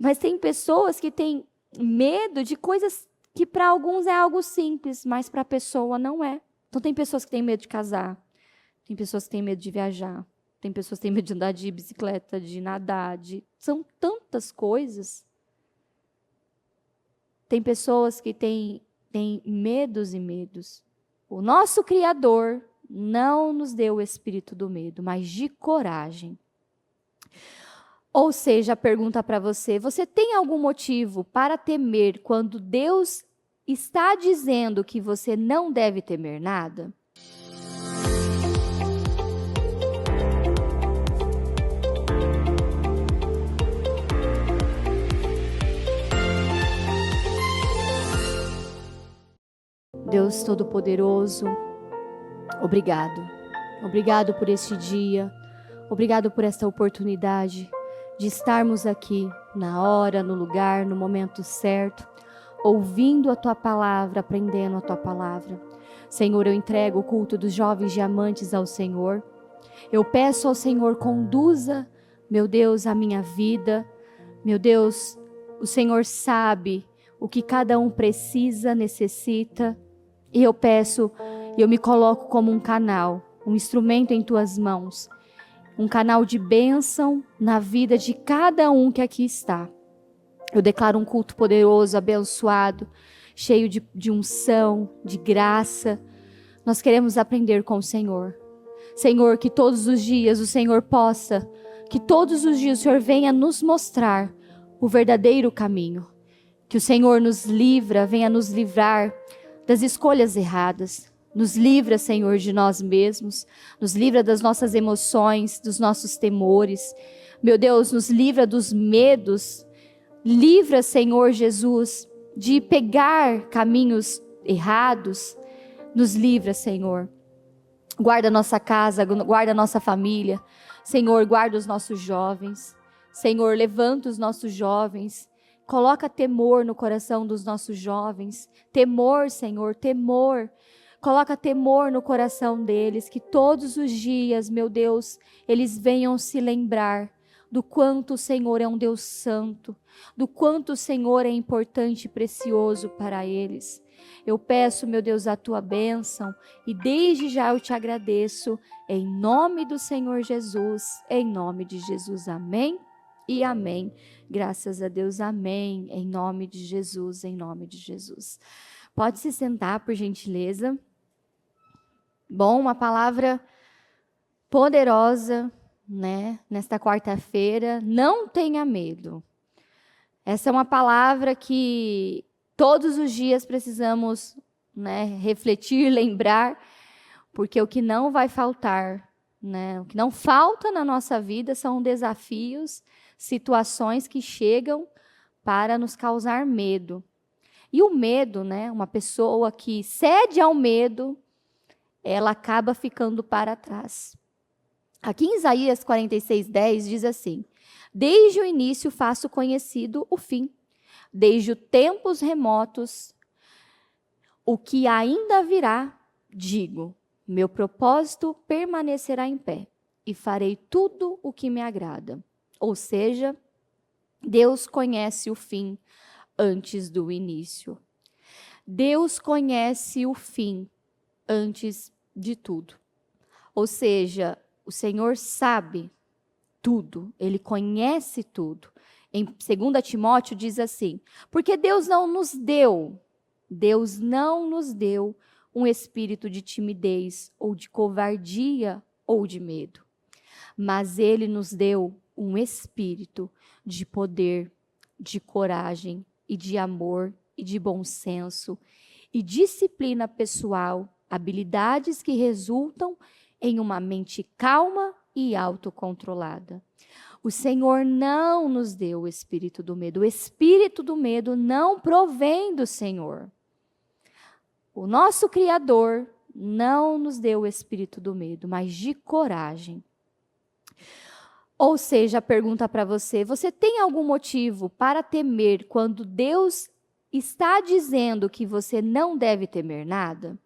Mas tem pessoas que têm medo de coisas que para alguns é algo simples, mas para a pessoa não é. Então tem pessoas que têm medo de casar, tem pessoas que têm medo de viajar, tem pessoas que têm medo de andar de bicicleta, de nadar, são tantas coisas. Tem pessoas que têm medos e medos. O nosso Criador não nos deu o espírito do medo, mas de coragem. Ou seja, a pergunta para você: você tem algum motivo para temer quando Deus está dizendo que você não deve temer nada? Deus Todo-Poderoso, obrigado. Obrigado por este dia. Obrigado por esta oportunidade de estarmos aqui na hora, no lugar, no momento certo, ouvindo a Tua palavra, aprendendo a Tua palavra. Senhor, eu entrego o culto dos jovens diamantes ao Senhor. Eu peço ao Senhor, conduza, meu Deus, a minha vida. Meu Deus, o Senhor sabe o que cada um precisa, necessita. E eu peço, eu me coloco como um canal, um instrumento em Tuas mãos. Um canal de bênção na vida de cada um que aqui está. Eu declaro um culto poderoso, abençoado, cheio de unção, de graça. Nós queremos aprender com o Senhor. Senhor, que todos os dias o Senhor possa, que todos os dias o Senhor venha nos mostrar o verdadeiro caminho. Que o Senhor nos livra, venha nos livrar das escolhas erradas. Nos livra, Senhor, de nós mesmos. Nos livra das nossas emoções, dos nossos temores. Meu Deus, nos livra dos medos. Livra, Senhor Jesus, de pegar caminhos errados. Nos livra, Senhor. Guarda a nossa casa, guarda a nossa família. Senhor, guarda os nossos jovens. Senhor, levanta os nossos jovens. Coloca temor no coração dos nossos jovens. Temor, Senhor, temor. Coloca temor no coração deles, que todos os dias, meu Deus, eles venham se lembrar do quanto o Senhor é um Deus santo, do quanto o Senhor é importante e precioso para eles. Eu peço, meu Deus, a Tua bênção e desde já eu te agradeço, em nome do Senhor Jesus, em nome de Jesus, amém e amém. Graças a Deus, amém, em nome de Jesus, em nome de Jesus. Pode se sentar, por gentileza. Bom, uma palavra poderosa, né? Nesta quarta-feira, não tenha medo. Essa é uma palavra que todos os dias precisamos, né, refletir, lembrar, porque o que não vai faltar, né? O que não falta na nossa vida são desafios, situações que chegam para nos causar medo. E o medo, né? Uma pessoa que cede ao medo, ela acaba ficando para trás. Aqui em Isaías 46:10 diz assim: desde o início faço conhecido o fim, desde os tempos remotos, o que ainda virá, digo, meu propósito permanecerá em pé, e farei tudo o que me agrada. Ou seja, Deus conhece o fim antes do início. Deus conhece o fim antes de tudo. Ou seja, o Senhor sabe tudo, Ele conhece tudo. Em 2 Timóteo diz assim: porque Deus não nos deu um espírito de timidez, ou de covardia, ou de medo. Mas Ele nos deu um espírito de poder, de coragem, e de amor, e de bom senso, e disciplina pessoal, habilidades que resultam em uma mente calma e autocontrolada. O Senhor não nos deu o espírito do medo. O espírito do medo não provém do Senhor. O nosso Criador não nos deu o espírito do medo, mas de coragem. Ou seja, a pergunta para você: você tem algum motivo para temer quando Deus está dizendo que você não deve temer nada?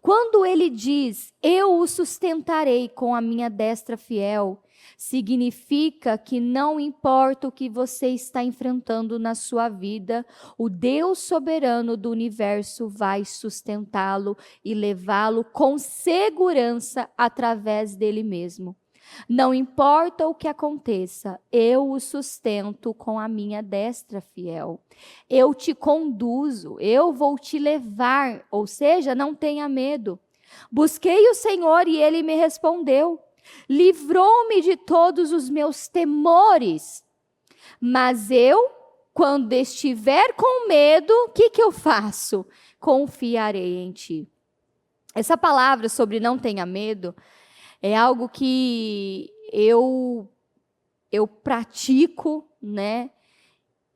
Quando Ele diz, eu o sustentarei com a minha destra fiel, Significa que não importa o que você está enfrentando na sua vida, o Deus soberano do universo vai sustentá-lo e levá-lo com segurança através dele mesmo. Não importa o que aconteça, eu o sustento com a minha destra fiel. Eu te conduzo, eu vou te levar, ou seja, não tenha medo. Busquei o Senhor e ele me respondeu. Livrou-me de todos os meus temores. Mas eu, quando estiver com medo, o que eu faço? Confiarei em ti. Essa palavra sobre não tenha medo é algo que eu pratico, né?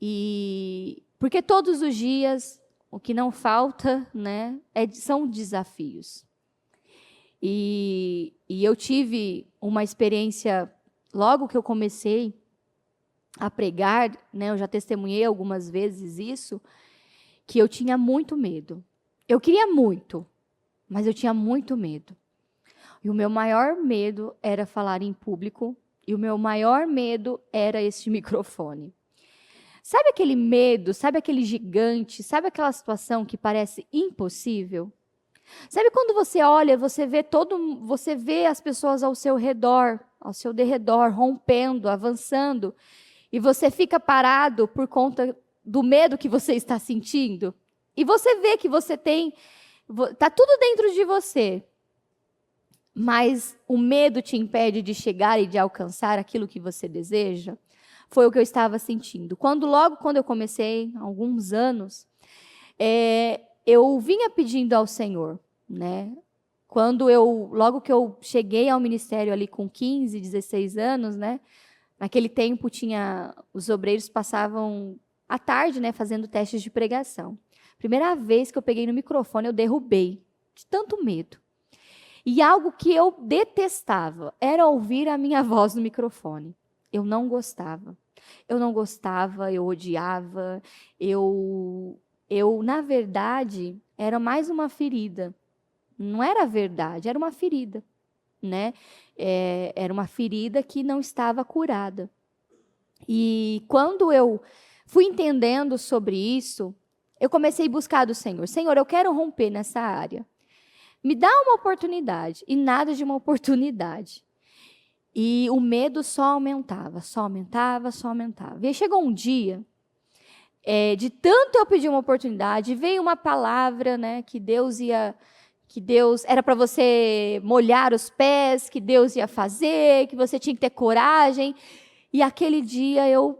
E porque todos os dias o que não falta, né, são desafios. E eu tive uma experiência logo que eu comecei a pregar, né? Eu já testemunhei algumas vezes isso, que eu tinha muito medo. Eu queria muito, mas eu tinha muito medo. E o meu maior medo era falar em público, e o meu maior medo era este microfone. Sabe aquele medo, sabe aquele gigante, sabe aquela situação que parece impossível? Sabe quando você olha, você vê as pessoas ao seu redor, ao seu derredor, rompendo, avançando, e você fica parado por conta do medo que você está sentindo? E você vê que você está tudo dentro de você, mas o medo te impede de chegar e de alcançar aquilo que você deseja? Foi o que eu estava sentindo. Logo quando eu comecei, há alguns anos, eu vinha pedindo ao Senhor, né? Logo que eu cheguei ao ministério ali com 15, 16 anos, né? Naquele tempo os obreiros passavam à tarde, né, fazendo testes de pregação. Primeira vez que eu peguei no microfone, eu derrubei, de tanto medo. E algo que eu detestava era ouvir a minha voz no microfone. Eu não gostava. Eu odiava. Na verdade, era mais uma ferida. Não era verdade, era uma ferida, né? Era uma ferida que não estava curada. E quando eu fui entendendo sobre isso, eu comecei a buscar do Senhor. Senhor, eu quero romper nessa área. Me dá uma oportunidade. E nada de uma oportunidade. E o medo só aumentava, só aumentava, só aumentava. E aí chegou um dia, de tanto eu pedir uma oportunidade, veio uma palavra, né, que Deus era para você molhar os pés, que Deus ia fazer, que você tinha que ter coragem. E aquele dia eu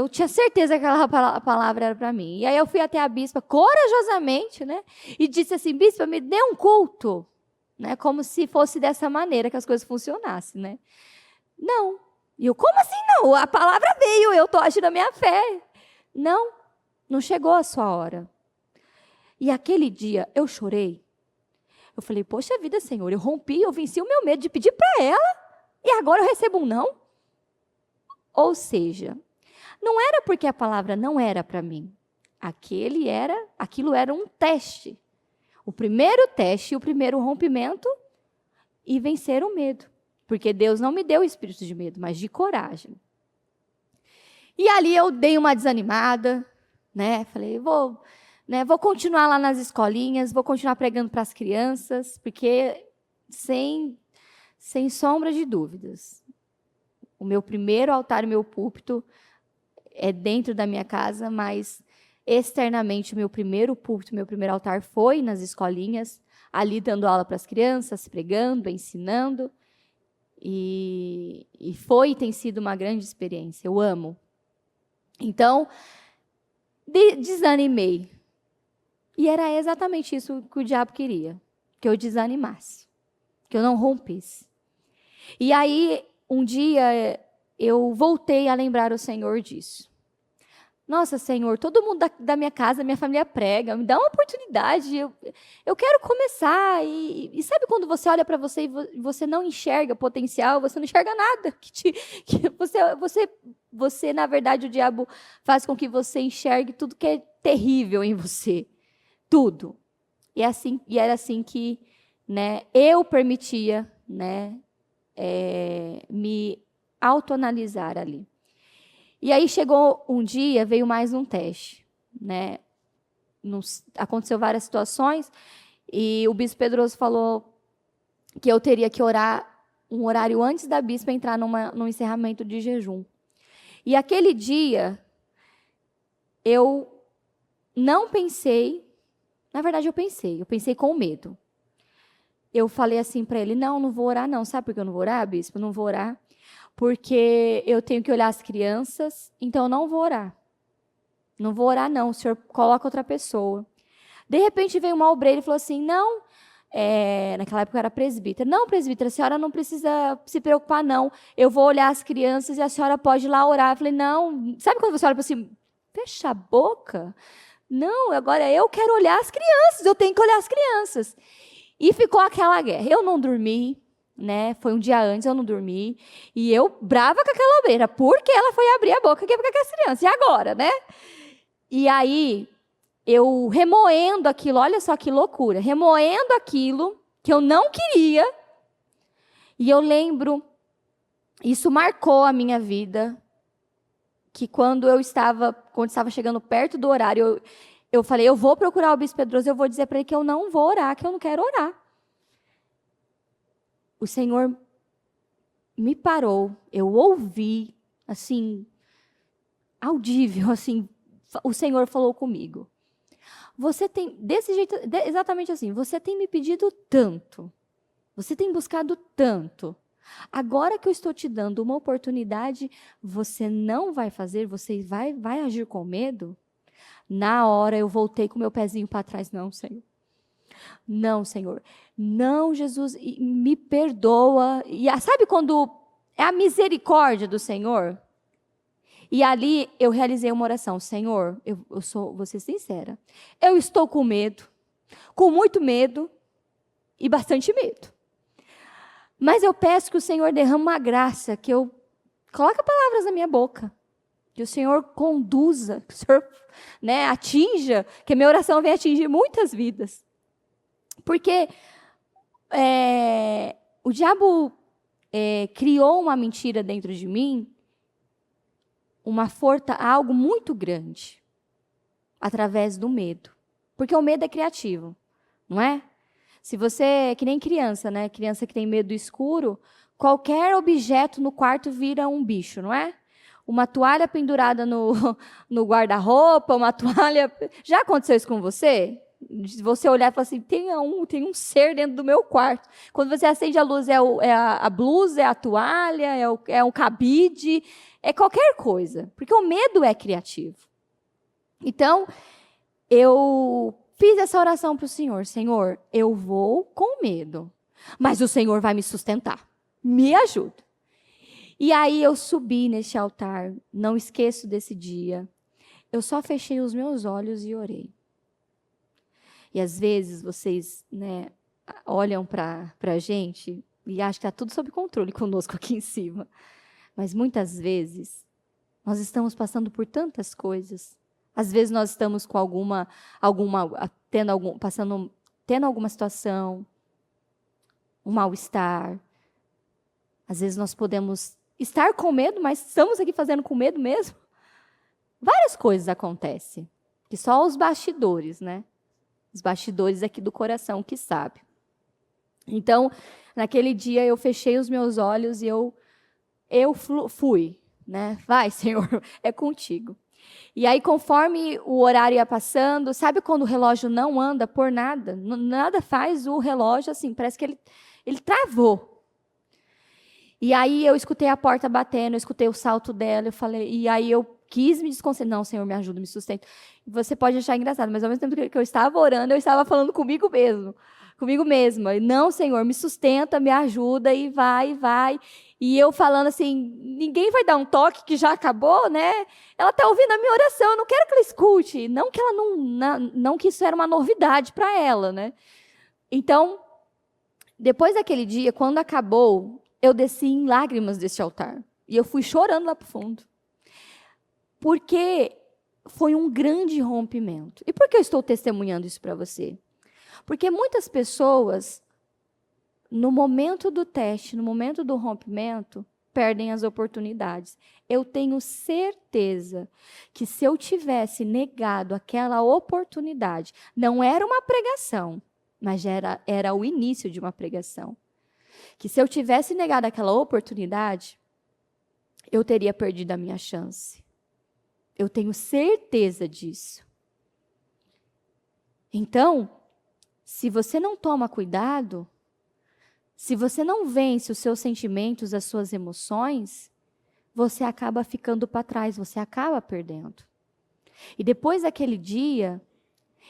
tinha certeza que aquela palavra era para mim. E aí eu fui até a bispa corajosamente, né, e disse assim: bispa, me dê um culto. Né, como se fosse dessa maneira que as coisas funcionassem, né? Não. E eu, como assim não? A palavra veio, eu estou agindo a minha fé. Não chegou a sua hora. E aquele dia eu chorei. Eu falei, poxa vida, Senhor, eu rompi, eu venci o meu medo de pedir para ela, e agora eu recebo um não? Ou seja, não era porque a palavra não era para mim. Aquilo era um teste. O primeiro teste, o primeiro rompimento e vencer o medo. Porque Deus não me deu o espírito de medo, mas de coragem. E ali eu dei uma desanimada, né? Falei, vou continuar lá nas escolinhas, vou continuar pregando para as crianças, porque sem sombra de dúvidas, o meu primeiro altar, o meu púlpito é dentro da minha casa, mas externamente, o meu primeiro púlpito, meu primeiro altar foi nas escolinhas, ali dando aula para as crianças, pregando, ensinando. E tem sido uma grande experiência. Eu amo. Então, desanimei. E era exatamente isso que o diabo queria. Que eu desanimasse. Que eu não rompesse. E aí, um dia, eu voltei a lembrar o Senhor disso. Nossa, Senhor, todo mundo da minha casa, minha família prega, me dá uma oportunidade, eu quero começar. E sabe quando você olha para você e você não enxerga potencial, você não enxerga nada. Você, na verdade, o diabo faz com que você enxergue tudo que é terrível em você. Tudo. E era assim que, né, eu permitia, né, me autoanalisar ali. E aí chegou um dia, veio mais um teste, né? Aconteceu várias situações e o bispo Pedroso falou que eu teria que orar um horário antes da bispa entrar num encerramento de jejum. E aquele dia, eu não pensei, na verdade eu pensei com medo. Eu falei assim para ele, não vou orar não. Sabe por que eu não vou orar, bispo? Não vou orar porque eu tenho que olhar as crianças, então eu não vou orar. Não vou orar não, o senhor coloca outra pessoa. De repente veio uma obreira e falou assim, não, naquela época eu era presbítera. Não, presbítera, a senhora não precisa se preocupar não. Eu vou olhar as crianças e a senhora pode ir lá orar. Eu falei, não, sabe quando você olha para assim, fecha a boca? Não, agora eu quero olhar as crianças, eu tenho que olhar as crianças. E ficou aquela guerra. Eu não dormi, né? Foi um dia antes, eu não dormi. E eu brava com aquela obreira, porque ela foi abrir a boca aqui para as crianças. E agora, né? E aí, eu remoendo aquilo, olha só que loucura, remoendo aquilo que eu não queria. E eu lembro, isso marcou a minha vida, que quando estava chegando perto do horário, eu falei, eu vou procurar o bispo Pedroso, eu vou dizer para ele que eu não vou orar, que eu não quero orar. O Senhor me parou, eu ouvi, assim, audível, assim, o Senhor falou comigo. Você tem, desse jeito, exatamente assim, você tem me pedido tanto, você tem buscado tanto. Agora que eu estou te dando uma oportunidade, você não vai fazer, você vai agir com medo? Na hora eu voltei com meu pezinho para trás. Não, Senhor. Não, Senhor. Não, Jesus, me perdoa. E sabe quando é a misericórdia do Senhor? E ali eu realizei uma oração. Senhor, vou ser sincera. Eu estou com medo, com muito medo e bastante medo. Mas eu peço que o Senhor derrame uma graça, que eu coloque palavras na minha boca. Que o Senhor conduza, que o Senhor, né, atinja, que a minha oração venha atingir muitas vidas. Porque o diabo criou uma mentira dentro de mim, algo muito grande, através do medo. Porque o medo é criativo, não é? Se você, é que nem criança, né? Criança que tem medo do escuro, qualquer objeto no quarto vira um bicho, não é? Uma toalha pendurada no guarda-roupa, uma toalha... Já aconteceu isso com você? Você olhar e falar assim, tem um ser dentro do meu quarto. Quando você acende a luz, a blusa, é a toalha, é um cabide, é qualquer coisa. Porque o medo é criativo. Então, eu fiz essa oração para o Senhor. Senhor, eu vou com medo, mas o Senhor vai me sustentar. Me ajuda. E aí eu subi neste altar, não esqueço desse dia. Eu só fechei os meus olhos e orei. E às vezes vocês, né, olham para a gente e acham que está tudo sob controle conosco aqui em cima. Mas muitas vezes nós estamos passando por tantas coisas. Às vezes nós estamos com tendo alguma situação, um mal-estar. Às vezes nós podemos estar com medo, mas estamos aqui fazendo com medo mesmo. Várias coisas acontecem, que só os bastidores, né? Os bastidores aqui do coração que sabe. Então, naquele dia eu fechei os meus olhos e eu fui, né? Vai, Senhor, é contigo. E aí, conforme o horário ia passando, sabe quando o relógio não anda por nada? Nada faz o relógio assim, parece que ele travou. E aí eu escutei a porta batendo, eu escutei o salto dela, eu falei, e aí eu quis me desconcentrar. Não, Senhor, me ajuda, me sustenta. Você pode achar engraçado, mas ao mesmo tempo que eu estava orando, eu estava falando comigo mesma. Não, Senhor, me sustenta, me ajuda, e vai. E eu falando assim, ninguém vai dar um toque que já acabou, né? Ela está ouvindo a minha oração, eu não quero que ela escute. Não que ela não que isso era uma novidade para ela, né? Então, depois daquele dia, quando acabou, eu desci em lágrimas desse altar. E eu fui chorando lá para o fundo. Porque foi um grande rompimento. E por que eu estou testemunhando isso para você? Porque muitas pessoas no momento do teste, no momento do rompimento, perdem as oportunidades. Eu tenho certeza que se eu tivesse negado aquela oportunidade, não era uma pregação, mas era o início de uma pregação. Que se eu tivesse negado aquela oportunidade, eu teria perdido a minha chance. Eu tenho certeza disso. Então, se você não toma cuidado, se você não vence os seus sentimentos, as suas emoções, você acaba ficando para trás, você acaba perdendo. E depois daquele dia,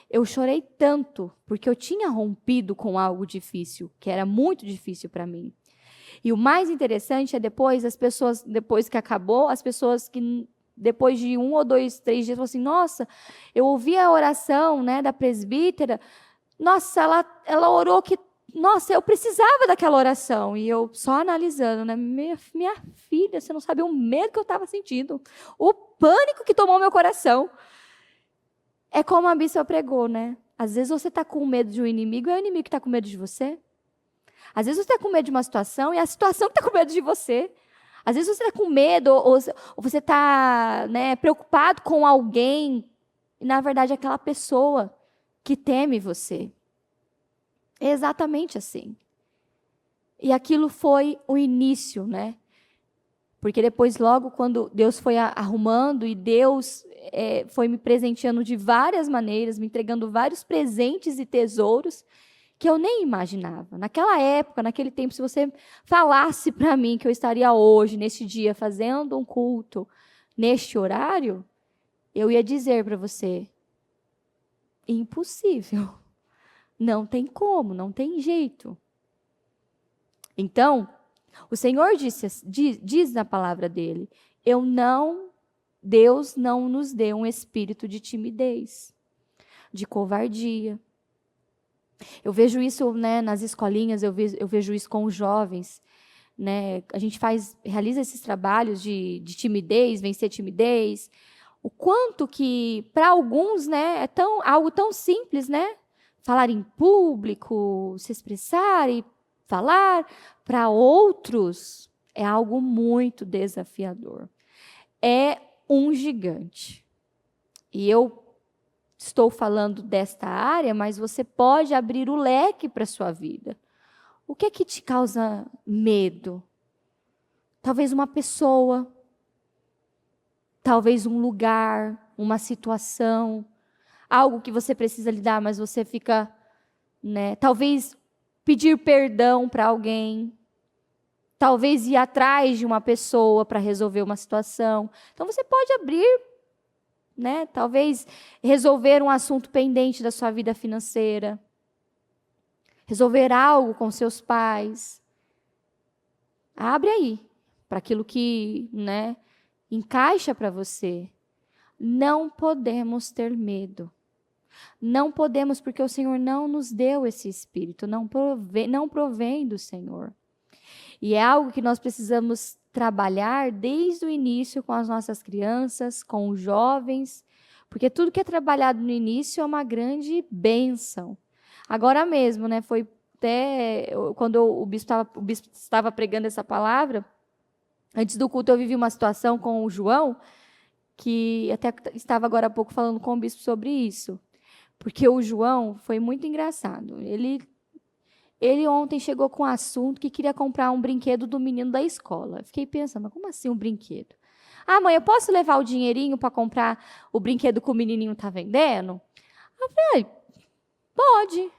eu chorei tanto, porque eu tinha rompido com algo difícil, que era muito difícil para mim. E o mais interessante é depois que acabou, as pessoas que depois de 1 ou 2, 3 dias, falaram assim, nossa, eu ouvi a oração, né, da presbítera, nossa, ela orou que, nossa, eu precisava daquela oração. E eu só analisando, né, minha filha, você não sabe o medo que eu estava sentindo, o pânico que tomou meu coração. É como a bispa pregou, né? Às vezes você está com medo de um inimigo, é o inimigo que está com medo de você. Às vezes você está com medo de uma situação, e é a situação que está com medo de você. Às vezes você está com medo, ou você está, né, preocupado com alguém, e na verdade é aquela pessoa que teme você. É exatamente assim. E aquilo foi o início, né? Porque depois, logo, quando Deus foi arrumando, e Deus foi me presenteando de várias maneiras, me entregando vários presentes e tesouros, que eu nem imaginava. Naquela época, naquele tempo, se você falasse para mim que eu estaria hoje, neste dia, fazendo um culto, neste horário, eu ia dizer para você, impossível. Não tem como, não tem jeito. Então, o Senhor diz na palavra dele, Deus não nos deu um espírito de timidez, de covardia. Eu vejo isso, né, nas escolinhas, eu vejo isso com os jovens. Né? A gente realiza esses trabalhos de timidez, vencer timidez. O quanto que, para alguns, né, algo tão simples, né? Falar em público, se expressar e falar. Para outros, é algo muito desafiador. É um gigante. E eu estou falando desta área, mas você pode abrir o leque para a sua vida. O que é que te causa medo? Talvez uma pessoa, talvez um lugar, uma situação, algo que você precisa lidar, mas você fica, né? Talvez pedir perdão para alguém, talvez ir atrás de uma pessoa para resolver uma situação. Então você pode abrir, né? Talvez resolver um assunto pendente da sua vida financeira, resolver algo com seus pais. Abre aí para aquilo que, né, encaixa para você. Não podemos ter medo. Não podemos, porque o Senhor não nos deu esse espírito, não provém do Senhor. E é algo que nós precisamos trabalhar desde o início com as nossas crianças, com os jovens, porque tudo que é trabalhado no início é uma grande bênção. Agora mesmo, né, foi até quando o bispo estava pregando essa palavra, antes do culto eu vivi uma situação com o João, que até estava agora há pouco falando com o bispo sobre isso. Porque o João foi muito engraçado. Ele ontem chegou com um assunto que queria comprar um brinquedo do menino da escola. Eu fiquei pensando, como assim um brinquedo? Ah, mãe, eu posso levar o dinheirinho para comprar o brinquedo que o menininho está vendendo? Eu falei, pode.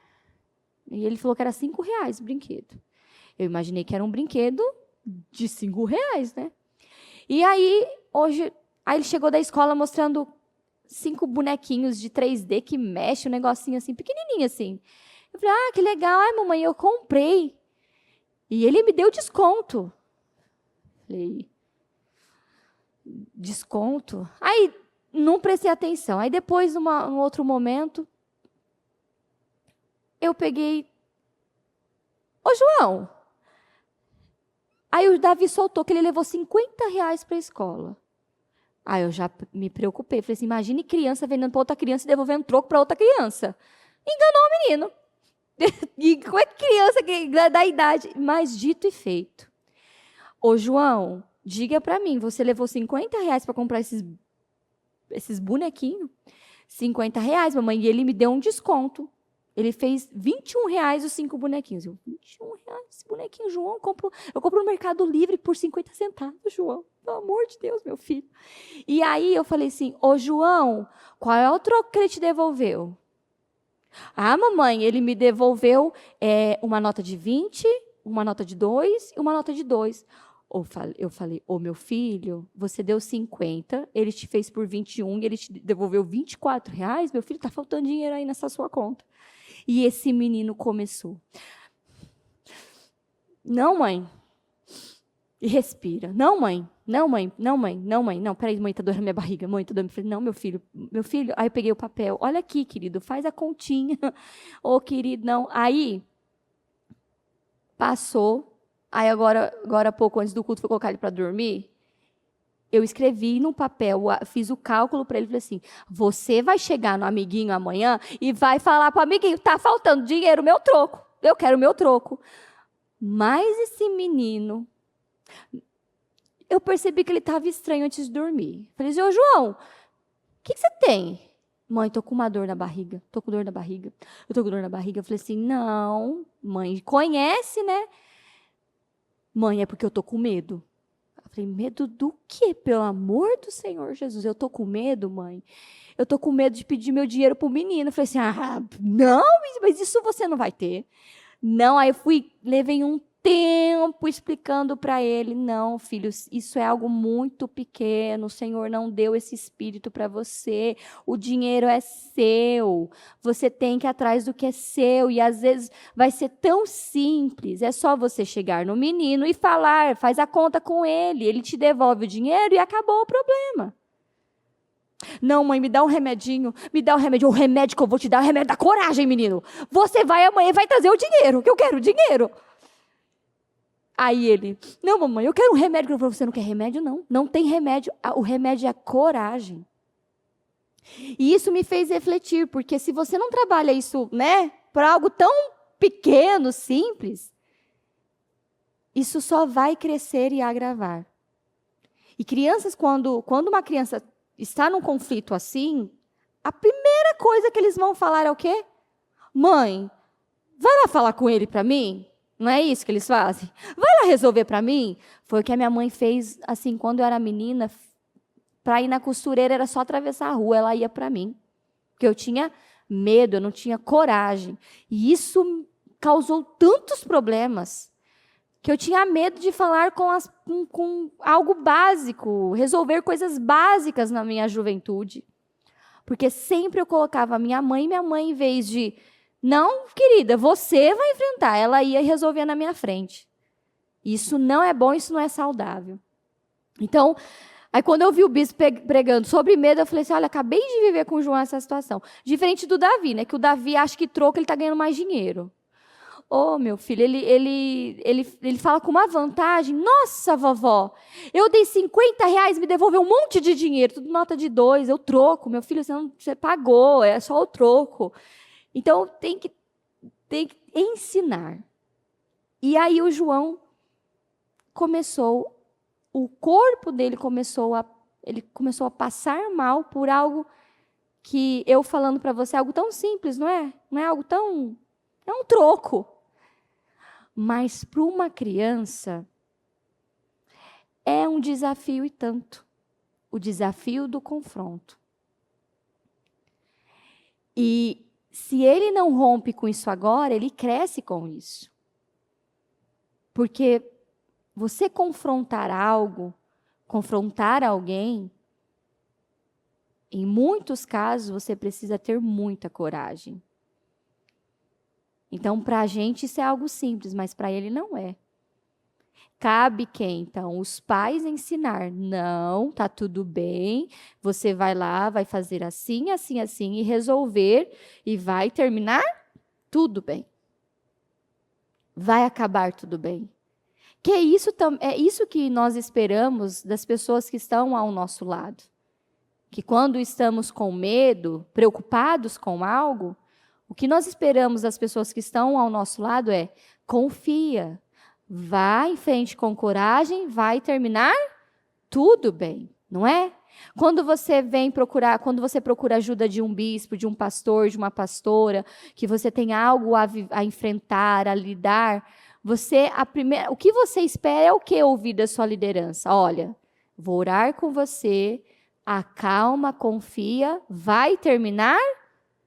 E ele falou que era R$5 o brinquedo. Eu imaginei que era um brinquedo de R$5, né? E aí, aí ele chegou da escola mostrando 5 bonequinhos de 3D que mexe, um negocinho assim, pequenininho assim. Eu falei, que legal. Ai, mamãe, eu comprei. E ele me deu desconto. Falei, desconto? Aí, não prestei atenção. Aí, depois, num outro momento, eu peguei, ô, João. Aí, o Davi soltou que ele levou R$50 para a escola. Aí, eu já me preocupei. Falei assim, imagine criança vendendo para outra criança e devolvendo troco para outra criança. Enganou o menino. E como é que criança da idade? Mas dito e feito. Ô, João, diga pra mim, você levou R$ 50 pra comprar esses bonequinhos? R$ 50, mamãe, e ele me deu um desconto. Ele fez R$ 21 os 5 bonequinhos. Eu, R$ 21 esse bonequinho, João, eu compro no Mercado Livre por 50 centavos, João. Pelo amor de Deus, meu filho. E aí eu falei assim, ô João, qual é o troco que ele te devolveu? Ah, mamãe, ele me devolveu uma nota de 20, uma nota de 2 e uma nota de 2. Eu falei, ô meu filho, você deu 50, ele te fez por 21 e ele te devolveu R$ 24? Meu filho, tá faltando dinheiro aí nessa sua conta. E esse menino começou. Não, mãe. E respira. Não, mãe. Não, mãe. Não, mãe. Não, mãe. Não, peraí, mãe, tá doendo minha barriga. Mãe, tá doendo. Eu falei, não, meu filho. Meu filho. Aí eu peguei o papel. Olha aqui, querido, faz a continha. Ô, querido, não. Aí, passou. Aí agora há pouco, antes do culto, fui colocar ele para dormir. Eu escrevi no papel, fiz o cálculo para ele, falei assim, você vai chegar no amiguinho amanhã e vai falar para o amiguinho, tá faltando dinheiro, meu troco, eu quero o meu troco. Mas esse menino, eu percebi que ele estava estranho antes de dormir. Falei assim, ô João, o que você tem? Mãe, tô com uma dor na barriga, tô com dor na barriga, eu tô com dor na barriga. Eu falei assim, não, mãe, conhece, né? Mãe, é porque eu tô com medo. Eu falei, medo do quê? Pelo amor do Senhor Jesus, eu tô com medo, mãe. Eu tô com medo de pedir meu dinheiro pro menino. Eu falei assim, não, mas isso você não vai ter. Não, aí eu levei um tempo explicando para ele, não, filho, isso é algo muito pequeno, o Senhor não deu esse espírito para você, o dinheiro é seu, você tem que ir atrás do que é seu, e às vezes vai ser tão simples, é só você chegar no menino e falar, faz a conta com ele te devolve o dinheiro e acabou o problema. Não, mãe, me dá um remedinho, me dá um remédio. O remédio que eu vou te dar é o remédio da coragem, menino. Você vai amanhã e vai trazer o dinheiro, que eu quero o dinheiro. Aí ele, não, mamãe, eu quero um remédio. Eu falei, você não quer remédio? Não, não tem remédio. O remédio é a coragem. E isso me fez refletir, porque se você não trabalha isso, né, para algo tão pequeno, simples, isso só vai crescer e agravar. E crianças, quando uma criança está num conflito assim, a primeira coisa que eles vão falar é o quê? Mãe, vai lá falar com ele para mim? Não é isso que eles fazem? Vai lá resolver para mim? Foi o que a minha mãe fez, assim, quando eu era menina, para ir na costureira era só atravessar a rua, ela ia para mim. Porque eu tinha medo, eu não tinha coragem. E isso causou tantos problemas, que eu tinha medo de falar com algo básico, resolver coisas básicas na minha juventude. Porque sempre eu colocava minha mãe, em vez de, não, querida, você vai enfrentar, ela ia resolver na minha frente. Isso não é bom, isso não é saudável. Então, aí quando eu vi o bispo pregando sobre medo, eu falei assim, olha, acabei de viver com o João essa situação. Diferente do Davi, né? Que o Davi acha que troco, ele está ganhando mais dinheiro. Ô, meu filho, ele fala com uma vantagem. Nossa, vovó, eu dei R$ 50, me devolveu um monte de dinheiro, tudo nota de 2, eu troco. Meu filho, você pagou, é só o troco. Então, tem que ensinar. E aí o João o corpo dele começou a passar mal por algo que eu falando para você, algo tão simples, não é? Não é algo tão... É um troco. Mas para uma criança é um desafio e tanto. O desafio do confronto. E se ele não rompe com isso agora, ele cresce com isso. Porque você confrontar algo, confrontar alguém, em muitos casos você precisa ter muita coragem. Então, para a gente isso é algo simples, mas para ele não é. Cabe quem, então? Os pais ensinar. Não, tá tudo bem, você vai lá, vai fazer assim, assim, assim, e resolver, e vai terminar tudo bem. Vai acabar tudo bem. Que é isso que nós esperamos das pessoas que estão ao nosso lado. Que quando estamos com medo, preocupados com algo, O que nós esperamos das pessoas que estão ao nosso lado é: confia, vá em frente com coragem, vai terminar tudo bem, não é? Quando você procura ajuda de um bispo, de um pastor, de uma pastora, que você tem algo a enfrentar, a lidar, o que você espera é o que ouvir da sua liderança? Olha, vou orar com você, acalma, confia, vai terminar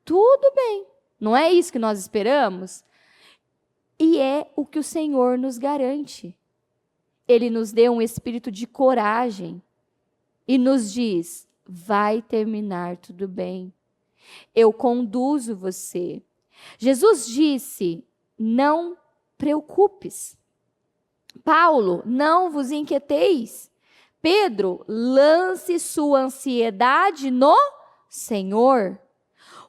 tudo bem. Não é isso que nós esperamos? E é o que o Senhor nos garante. Ele nos deu um espírito de coragem e nos diz: vai terminar tudo bem. Eu conduzo você. Jesus disse: não preocupes. Paulo: não vos inquieteis. Pedro: lance sua ansiedade no Senhor.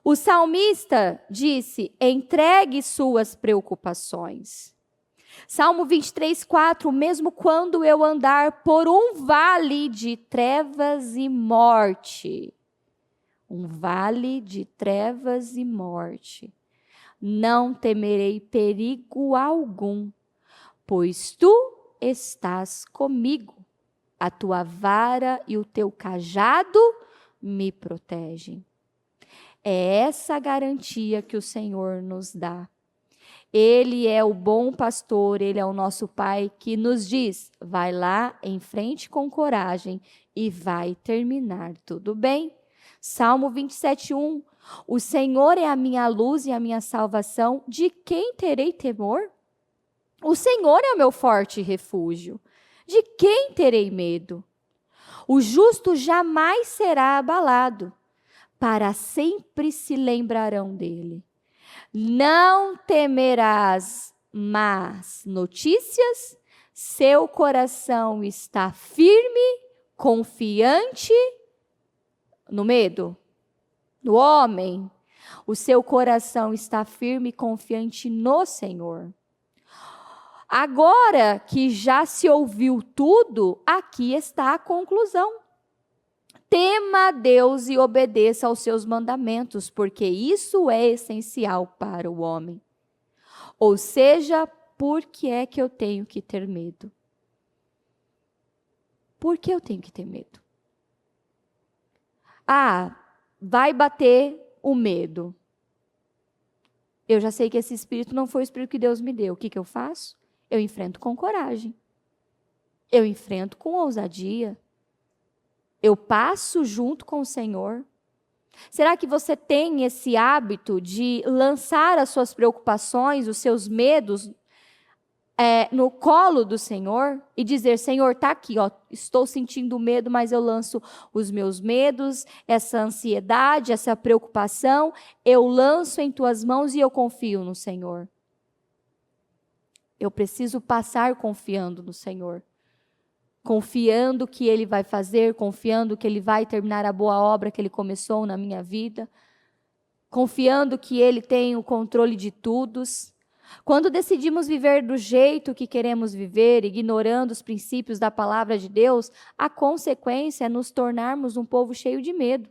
O salmista disse: entregue suas preocupações. Salmo 23:4, mesmo quando eu andar por um vale de trevas e morte, um vale de trevas e morte, não temerei perigo algum, pois tu estás comigo, a tua vara e o teu cajado me protegem. É essa a garantia que o Senhor nos dá. Ele é o bom pastor, ele é o nosso Pai que nos diz: vai lá em frente com coragem e vai terminar tudo bem. Salmo 27:1, o Senhor é a minha luz e a minha salvação, de quem terei temor? O Senhor é o meu forte refúgio, de quem terei medo? O justo jamais será abalado, para sempre se lembrarão dele. Não temerás más notícias, seu coração está firme, confiante no medo do homem. O seu coração está firme e confiante no Senhor. Agora que já se ouviu tudo, aqui está a conclusão. Tema a Deus e obedeça aos seus mandamentos, porque isso é essencial para o homem. Ou seja, por que é que eu tenho que ter medo? Por que eu tenho que ter medo? Ah, vai bater o medo. Eu já sei que esse espírito não foi o espírito que Deus me deu. O que eu faço? Eu enfrento com coragem. Eu enfrento com ousadia. Eu passo junto com o Senhor. Será que você tem esse hábito de lançar as suas preocupações, os seus medos, no colo do Senhor e dizer: Senhor, está aqui, ó, estou sentindo medo, mas eu lanço os meus medos, essa ansiedade, essa preocupação, eu lanço em tuas mãos e eu confio no Senhor. Eu preciso passar confiando no Senhor. Confiando que Ele vai fazer, confiando que Ele vai terminar a boa obra que Ele começou na minha vida, confiando que Ele tem o controle de tudo. Quando decidimos viver do jeito que queremos viver, ignorando os princípios da palavra de Deus, a consequência é nos tornarmos um povo cheio de medo.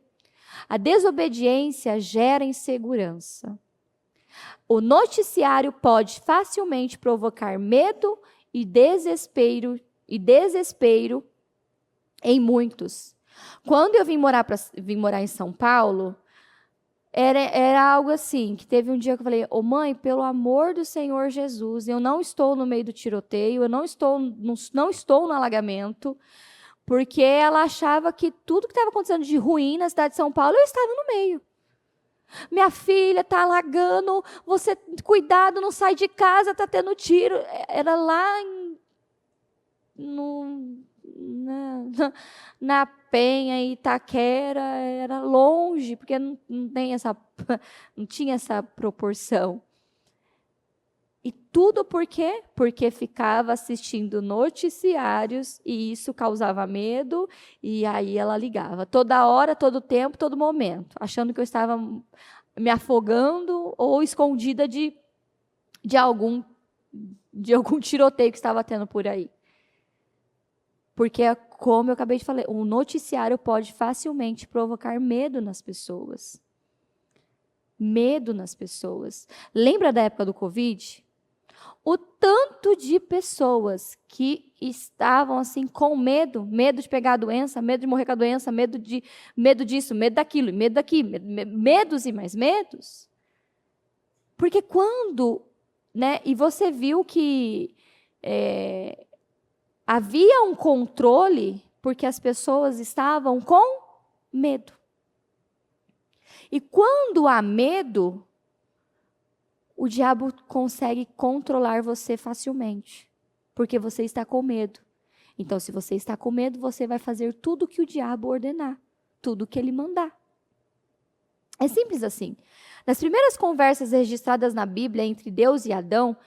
A desobediência gera insegurança. O noticiário pode facilmente provocar medo e desespero em muitos. Quando eu vim morar em São Paulo, era algo assim, que teve um dia que eu falei: ô mãe, pelo amor do Senhor Jesus, eu não estou no meio do tiroteio, eu não estou no alagamento, porque ela achava que tudo que estava acontecendo de ruim na cidade de São Paulo, eu estava no meio. Minha filha está alagando, você, cuidado, não sai de casa, está tendo tiro. Era lá na Penha, Itaquera, era longe, porque não tinha essa proporção. E tudo por quê? Porque ficava assistindo noticiários e isso causava medo, e aí ela ligava toda hora, todo tempo, todo momento, achando que eu estava me afogando ou escondida de algum tiroteio que estava tendo por aí. Porque, como eu acabei de falar, o noticiário pode facilmente provocar medo nas pessoas. medo nas pessoas. Lembra da época do Covid? O tanto de pessoas que estavam assim com medo de pegar a doença, medo de morrer com a doença, medo disso, medo daquilo, medo daquilo, medos e mais medos. Porque quando, né, e você viu que havia um controle porque as pessoas estavam com medo. E quando há medo, o diabo consegue controlar você facilmente, porque você está com medo. Então, se você está com medo, você vai fazer tudo o que o diabo ordenar, tudo o que ele mandar. É simples assim. Nas primeiras conversas registradas na Bíblia entre Deus e Adão,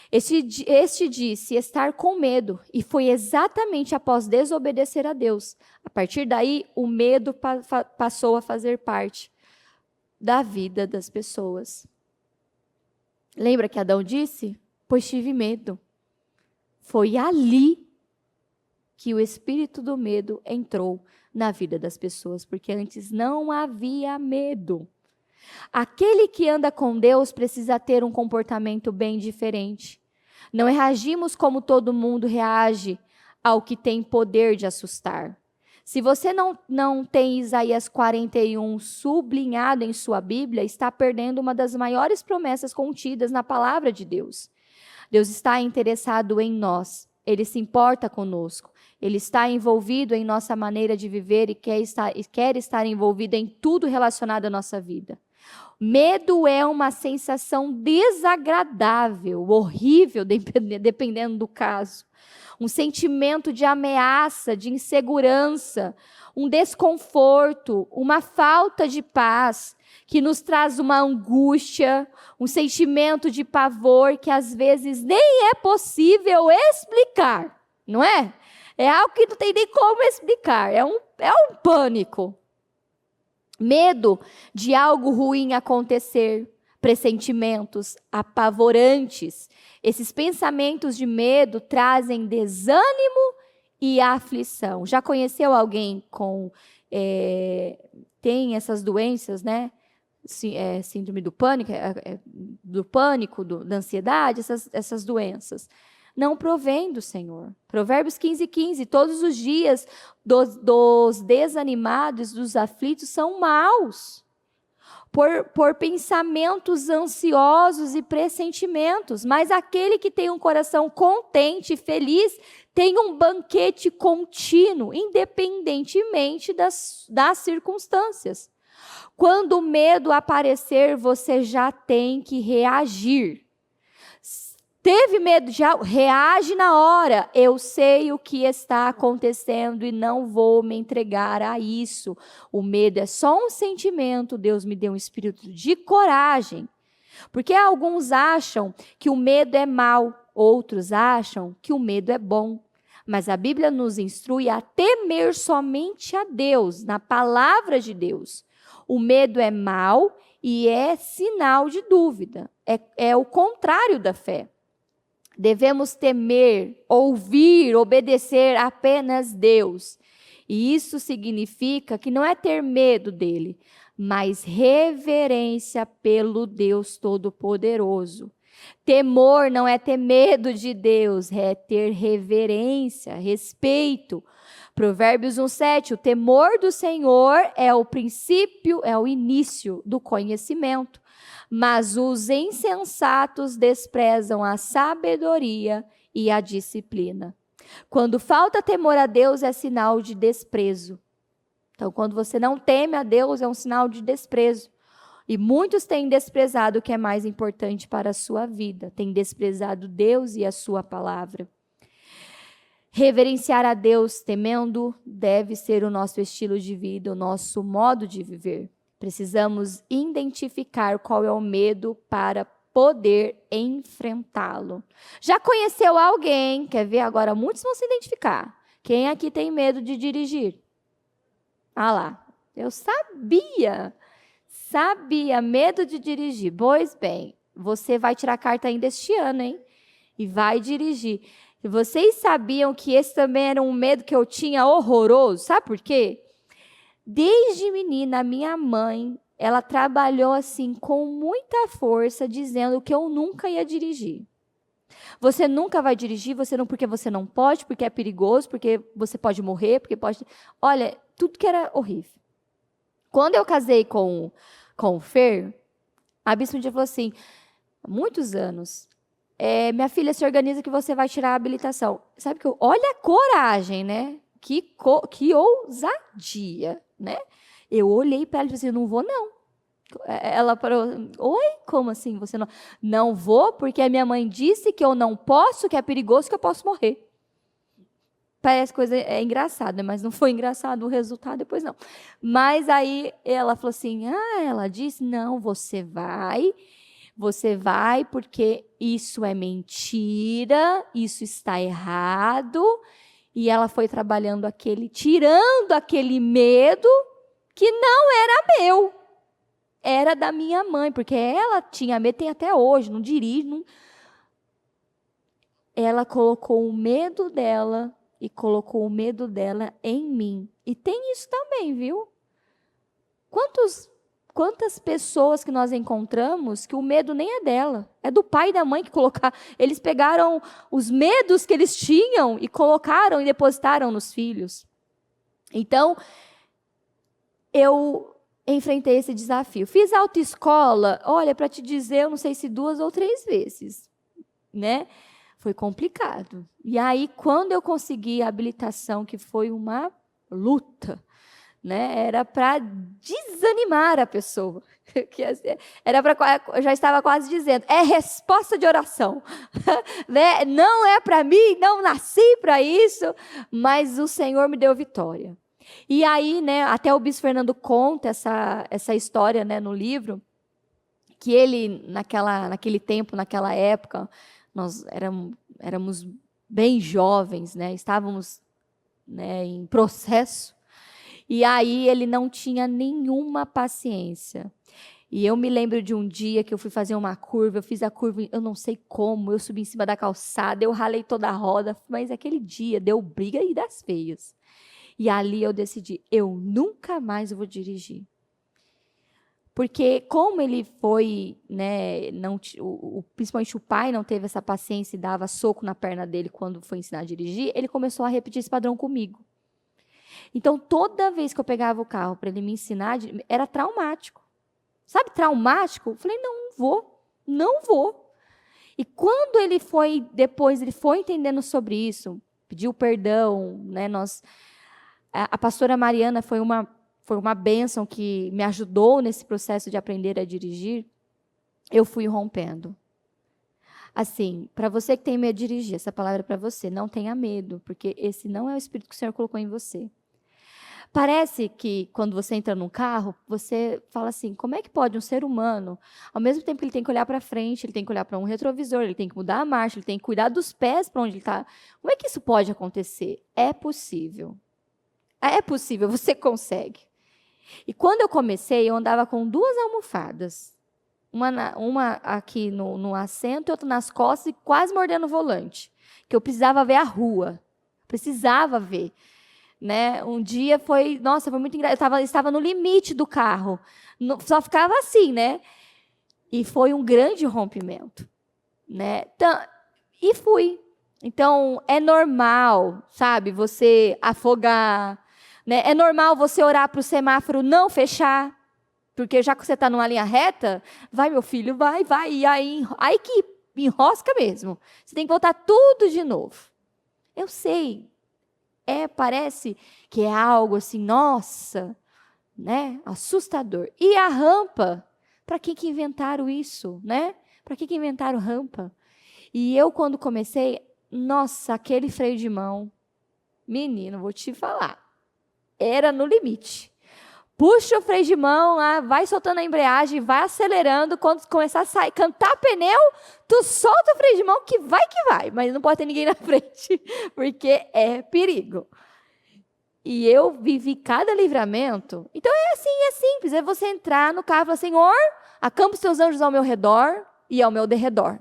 este disse estar com medo, e foi exatamente após desobedecer a Deus. A partir daí, o medo passou a fazer parte da vida das pessoas. Lembra que Adão disse? Pois tive medo. Foi ali que o espírito do medo entrou na vida das pessoas, porque antes não havia medo. Aquele que anda com Deus precisa ter um comportamento bem diferente. Não reagimos como todo mundo reage ao que tem poder de assustar. Se você não tem Isaías 41 sublinhado em sua Bíblia, está perdendo uma das maiores promessas contidas na palavra de Deus. Deus está interessado em nós, Ele se importa conosco, Ele está envolvido em nossa maneira de viver e quer estar envolvido em tudo relacionado à nossa vida. Medo é uma sensação desagradável, horrível, dependendo do caso. Um sentimento de ameaça, de insegurança, um desconforto, uma falta de paz, que nos traz uma angústia, um sentimento de pavor que às vezes nem é possível explicar, não é? É algo que não tem nem como explicar, é um pânico. Medo de algo ruim acontecer, pressentimentos apavorantes. Esses pensamentos de medo trazem desânimo e aflição. Já conheceu alguém com tem essas doenças, né? Síndrome do pânico, da ansiedade, essas doenças. Não provém do Senhor. Provérbios 15:15, todos os dias dos desanimados, dos aflitos, são maus. Por pensamentos ansiosos e pressentimentos, mas aquele que tem um coração contente e feliz tem um banquete contínuo, independentemente das circunstâncias. Quando o medo aparecer, você já tem que reagir. Teve medo, já reage na hora. Eu sei o que está acontecendo e não vou me entregar a isso. O medo é só um sentimento. Deus me deu um espírito de coragem. Porque alguns acham que o medo é mau, outros acham que o medo é bom. Mas a Bíblia nos instrui a temer somente a Deus, na palavra de Deus. O medo é mau e é sinal de dúvida. É o contrário da fé. Devemos temer, ouvir, obedecer apenas Deus. E isso significa que não é ter medo dele, mas reverência pelo Deus Todo-Poderoso. Temor não é ter medo de Deus, é ter reverência, respeito. Provérbios 1:7, o temor do Senhor é o princípio, é o início do conhecimento. Mas os insensatos desprezam a sabedoria e a disciplina. Quando falta temor a Deus, é sinal de desprezo. Então, quando você não teme a Deus, é um sinal de desprezo. E muitos têm desprezado o que é mais importante para a sua vida. Têm desprezado Deus e a sua palavra. Reverenciar a Deus temendo deve ser o nosso estilo de vida, o nosso modo de viver. Precisamos identificar qual é o medo para poder enfrentá-lo. Já conheceu alguém? Quer ver agora? Muitos vão se identificar. Quem aqui tem medo de dirigir? Ah lá, eu sabia, medo de dirigir. Pois bem, você vai tirar a carta ainda este ano, hein? E vai dirigir. E vocês sabiam que esse também era um medo que eu tinha horroroso? Sabe por quê? Desde menina, minha mãe ela trabalhou assim com muita força, dizendo que eu nunca ia dirigir. Você nunca vai dirigir, porque você não pode, porque é perigoso, porque você pode morrer, porque pode... Olha, tudo que era horrível. Quando eu casei com o Fer, a bispa um dia falou assim, há muitos anos, minha filha, se organiza que você vai tirar a habilitação. Sabe que olha a coragem, né? Que ousadia, né? Eu olhei para ela e disse assim, não vou não. Ela parou, oi? Como assim você não? Não vou porque a minha mãe disse que eu não posso, que é perigoso, que eu posso morrer. Parece coisa engraçada, mas não foi engraçado o resultado depois não. Mas aí ela falou assim, ela disse, não, você vai porque isso é mentira, isso está errado. E ela foi trabalhando tirando aquele medo que não era meu. Era da minha mãe, porque ela tinha medo, tem até hoje, não dirige. Não... Ela colocou o medo dela e colocou o medo dela em mim. E tem isso também, viu? Quantas pessoas que nós encontramos que o medo nem é dela, é do pai e da mãe que colocaram. Eles pegaram os medos que eles tinham e colocaram e depositaram nos filhos. Então, eu enfrentei esse desafio. Fiz autoescola, olha, para te dizer, eu não sei se 2 ou 3 vezes, né? Foi complicado. E aí, quando eu consegui a habilitação, que foi uma luta, né? Era para desanimar a pessoa. Eu já estava quase dizendo, é resposta de oração. Né? Não é para mim, não nasci para isso, mas o Senhor me deu vitória. E aí, né, até o Bispo Fernando conta essa história, né, no livro, que ele, naquele tempo, naquela época, nós éramos bem jovens, né, estávamos, né, em processo, e aí ele não tinha nenhuma paciência. E eu me lembro de um dia que eu fui fazer uma curva, eu fiz a curva, eu não sei como, eu subi em cima da calçada, eu ralei toda a roda, mas aquele dia deu briga e das feias. E ali eu decidi, eu nunca mais vou dirigir. Porque como ele foi, né, principalmente o pai não teve essa paciência e dava soco na perna dele quando foi ensinar a dirigir, ele começou a repetir esse padrão comigo. Então, toda vez que eu pegava o carro para ele me ensinar, era traumático. Sabe, traumático? Eu falei, não vou. E quando depois ele foi entendendo sobre isso, pediu perdão, né, a pastora Mariana foi uma bênção que me ajudou nesse processo de aprender a dirigir. Eu fui rompendo. Assim, para você que tem medo de dirigir, essa palavra é para você, não tenha medo, porque esse não é o espírito que o Senhor colocou em você. Parece que quando você entra num carro, você fala assim, como é que pode um ser humano, ao mesmo tempo que ele tem que olhar para frente, ele tem que olhar para um retrovisor, ele tem que mudar a marcha, ele tem que cuidar dos pés para onde ele está. Como é que isso pode acontecer? É possível. É possível, você consegue. E quando eu comecei, eu andava com 2 almofadas. Uma aqui no assento e outra nas costas e quase mordendo o volante. Que eu precisava ver a rua. Precisava ver. Né? Um dia foi muito engraçado. Eu estava no limite do carro. Só ficava assim, né? E foi um grande rompimento. Né? E fui. Então, é normal, sabe, você afogar. Né? É normal você orar para o semáforo não fechar, porque já que você está numa linha reta, vai, meu filho, vai, e aí que enrosca mesmo. Você tem que voltar tudo de novo. Eu sei, parece que é algo assim, nossa, né, assustador. E a rampa, para que inventaram isso, né? Para que inventaram rampa? E eu, quando comecei, nossa, aquele freio de mão, menino, vou te falar. Era no limite. Puxa o freio de mão, vai soltando a embreagem, vai acelerando. Quando começar a sair, cantar pneu, tu solta o freio de mão que vai. Mas não pode ter ninguém na frente, porque é perigo. E eu vivi cada livramento. Então é simples. É você entrar no carro e falar, Senhor, acampa os teus anjos ao meu redor e ao meu derredor.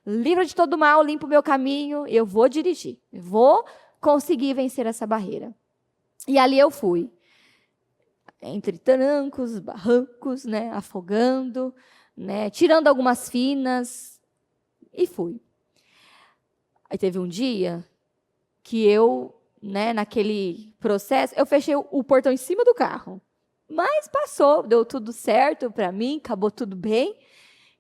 Livra de todo mal, limpa o meu caminho, eu vou dirigir. Eu vou conseguir vencer essa barreira. E ali eu fui. entre trancos, barrancos, né, afogando, né, tirando algumas finas, e fui. Aí teve um dia que eu, né, naquele processo, eu fechei o portão em cima do carro. Mas passou, deu tudo certo para mim, acabou tudo bem,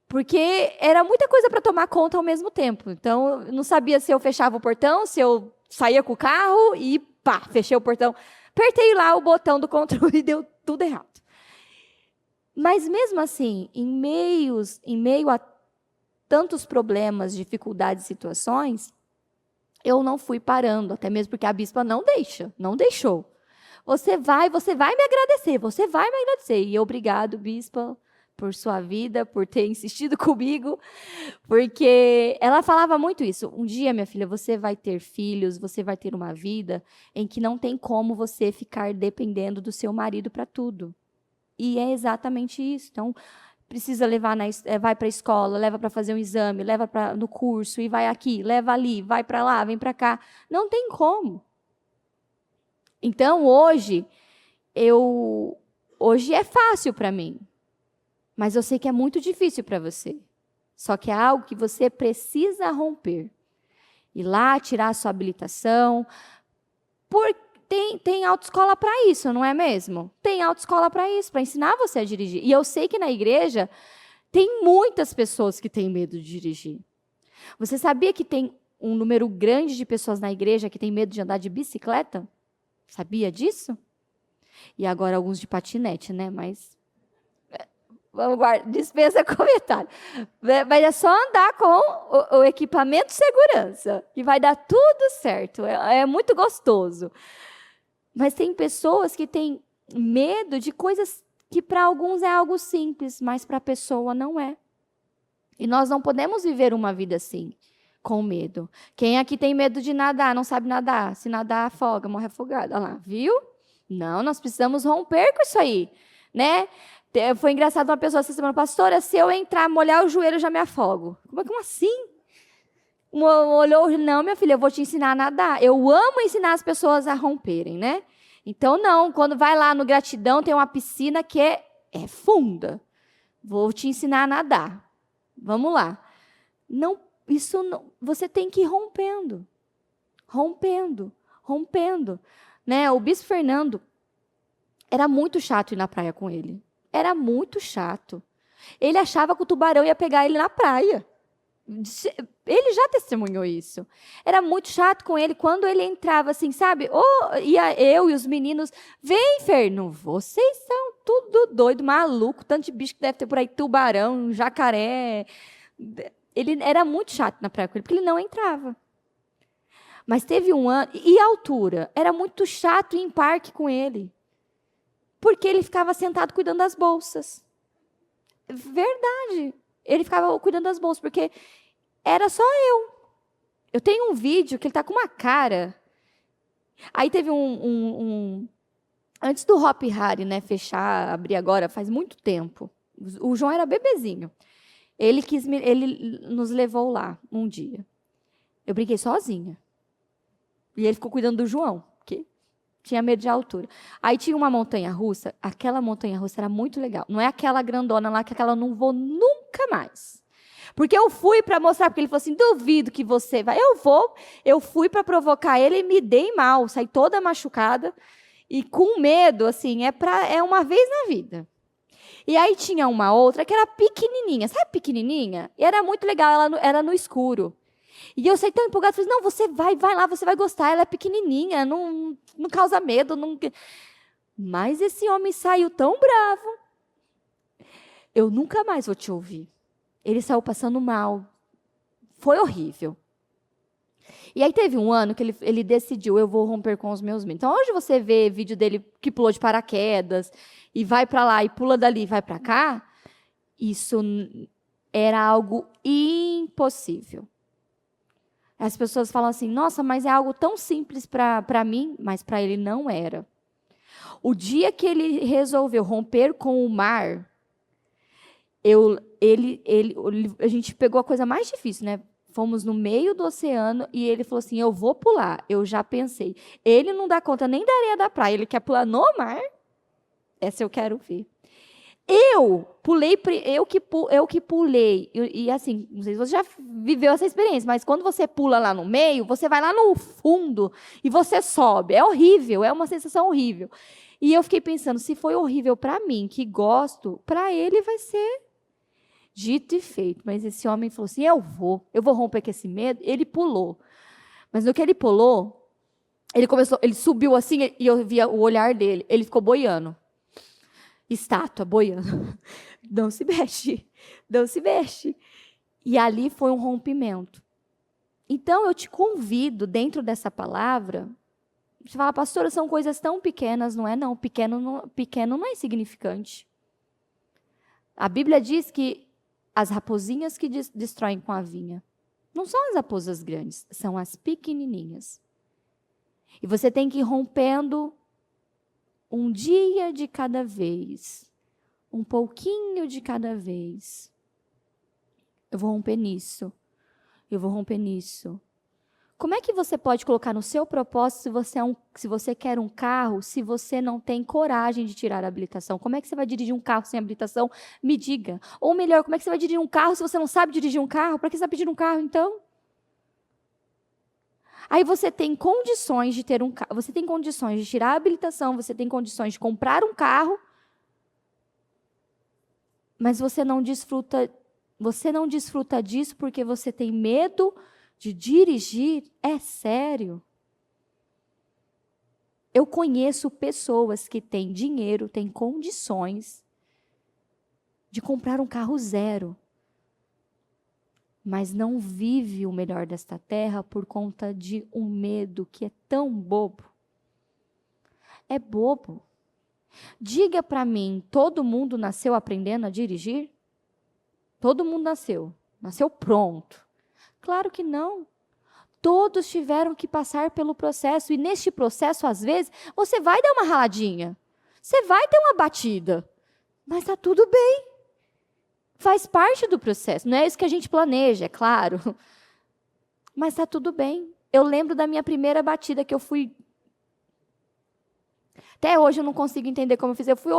porque era muita coisa para tomar conta ao mesmo tempo. Então, eu não sabia se eu fechava o portão, se eu saía com o carro e pá, fechei o portão. Apertei lá o botão do controle e deu tudo errado. Mas mesmo assim, em meio a tantos problemas, dificuldades, situações, eu não fui parando, até mesmo porque a bispa não deixou. Você vai me agradecer, você vai me agradecer. E obrigado, bispa, por sua vida, por ter insistido comigo, porque ela falava muito isso. Um dia, minha filha, você vai ter filhos, você vai ter uma vida em que não tem como você ficar dependendo do seu marido para tudo. E é exatamente isso. Então, precisa levar, vai para a escola, leva para fazer um exame, leva no curso, e vai aqui, leva ali, vai para lá, vem para cá. Não tem como. Então, hoje é fácil para mim, mas eu sei que é muito difícil para você. Só que é algo que você precisa romper. Ir lá, tirar a sua habilitação. Tem autoescola para isso, não é mesmo? Tem autoescola para isso, para ensinar você a dirigir. E eu sei que na igreja tem muitas pessoas que têm medo de dirigir. Você sabia que tem um número grande de pessoas na igreja que tem medo de andar de bicicleta? Sabia disso? E agora alguns de patinete, né? Mas vamos guardar, dispensa comentário. Mas é só andar com o equipamento de segurança, que vai dar tudo certo. É muito gostoso. Mas tem pessoas que têm medo de coisas que para alguns é algo simples, mas para a pessoa não é. E nós não podemos viver uma vida assim, com medo. Quem aqui tem medo de nadar, não sabe nadar? Se nadar, afoga, morre afogado. Olha lá, viu? Não, nós precisamos romper com isso aí, né? Foi engraçado uma pessoa essa semana, pastora, se eu entrar, molhar o joelho, eu já me afogo. Como assim? Olhou, não, minha filha, eu vou te ensinar a nadar. Eu amo ensinar as pessoas a romperem, né? Então, não, quando vai lá no Gratidão, tem uma piscina que é funda. Vou te ensinar a nadar. Vamos lá. Não, isso não, você tem que ir rompendo. Rompendo. Né? O bispo Fernando, era muito chato ir na praia com ele. Era muito chato. Ele achava que o tubarão ia pegar ele na praia. Ele já testemunhou isso. Era muito chato com ele quando ele entrava assim, sabe? Ia eu e os meninos, vem, Ferno, vocês são tudo doido, maluco, tanto de bicho que deve ter por aí, tubarão, jacaré. Ele era muito chato na praia com ele, porque ele não entrava. Mas teve um ano, e a altura? Era muito chato ir em parque com ele, porque ele ficava sentado cuidando das bolsas. Verdade. Ele ficava cuidando das bolsas, porque era só eu. Eu tenho um vídeo que ele está com uma cara. Aí teve antes do Hop Hari, né, fechar, abrir agora, faz muito tempo. O João era bebezinho. Ele nos levou lá um dia. Eu brinquei sozinha. E ele ficou cuidando do João, porque tinha medo de altura. Aí tinha uma montanha-russa. Aquela montanha-russa era muito legal. Não é aquela grandona lá, que aquela eu não vou nunca mais. Porque eu fui para mostrar, porque ele falou assim, duvido que você vai. Eu fui para provocar ele e me dei mal. Saí toda machucada e com medo, assim, é uma vez na vida. E aí tinha uma outra que era pequenininha. Sabe pequenininha? E era muito legal, ela era no escuro. E eu saí tão empolgada, falei, não, você vai lá, você vai gostar, ela é pequenininha, não causa medo. Não... Mas esse homem saiu tão bravo. Eu nunca mais vou te ouvir. Ele saiu passando mal. Foi horrível. E aí teve um ano que ele decidiu, eu vou romper com os meus medos. Então, hoje você vê vídeo dele que pulou de paraquedas, e vai para lá, e pula dali, e vai para cá. Isso era algo impossível. As pessoas falam assim, nossa, mas é algo tão simples para mim, mas para ele não era. O dia que ele resolveu romper com o mar, a gente pegou a coisa mais difícil, né? Fomos no meio do oceano e ele falou assim, eu vou pular. Eu já pensei. Ele não dá conta nem da areia da praia, ele quer pular no mar. Essa eu quero ver. Eu que pulei. E assim, não sei se você já viveu essa experiência, mas quando você pula lá no meio, você vai lá no fundo e você sobe. É horrível, é uma sensação horrível. E eu fiquei pensando, se foi horrível para mim, que gosto, para ele vai ser dito e feito. Mas esse homem falou assim, eu vou romper com esse medo. Ele pulou. Mas no que ele pulou, ele subiu assim e eu via o olhar dele. Ele ficou boiando. Estátua, boiando. Não se mexe, não se mexe. E ali foi um rompimento. Então, eu te convido, dentro dessa palavra, você fala, pastora, são coisas tão pequenas, não é? Não, pequeno não é insignificante. A Bíblia diz que as raposinhas que destroem com a vinha, não são as raposas grandes, são as pequenininhas. E você tem que ir rompendo um dia de cada vez, um pouquinho de cada vez. Eu vou romper nisso, eu vou romper nisso. Como é que você pode colocar no seu propósito se você quer um carro, se você não tem coragem de tirar a habilitação? Como é que você vai dirigir um carro sem habilitação? Me diga. Ou melhor, como é que você vai dirigir um carro se você não sabe dirigir um carro? Para que você está pedindo um carro, então? Aí você tem condições de ter um carro, você tem condições de tirar a habilitação, você tem condições de comprar um carro, mas você não desfruta disso porque você tem medo de dirigir. É sério. Eu conheço pessoas que têm dinheiro, têm condições de comprar um carro zero, mas não vive o melhor desta terra por conta de um medo que é tão bobo. É bobo. Diga para mim, todo mundo nasceu aprendendo a dirigir? Todo mundo nasceu pronto. Claro que não. Todos tiveram que passar pelo processo, e neste processo, às vezes, você vai dar uma raladinha, você vai ter uma batida, mas está tudo bem. Faz parte do processo, não é isso que a gente planeja, é claro. Mas está tudo bem. Eu lembro da minha primeira batida que eu fui... Até hoje eu não consigo entender como eu fiz. Eu fui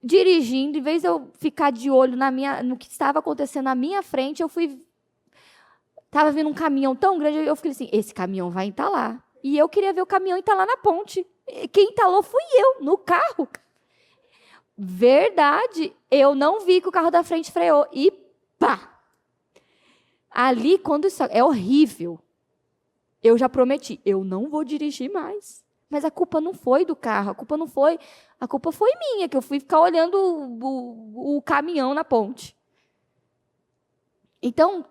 dirigindo, em vez de eu ficar de olho no que estava acontecendo na minha frente, estava vindo um caminhão tão grande, eu fiquei assim, esse caminhão vai entalar. E eu queria ver o caminhão entalar na ponte. Quem entalou fui eu, no carro. Verdade, eu não vi que o carro da frente freou. E pá! Ali, quando isso é horrível, eu já prometi, eu não vou dirigir mais. Mas a culpa não foi do carro, a culpa foi minha, que eu fui ficar olhando o caminhão na ponte. Então,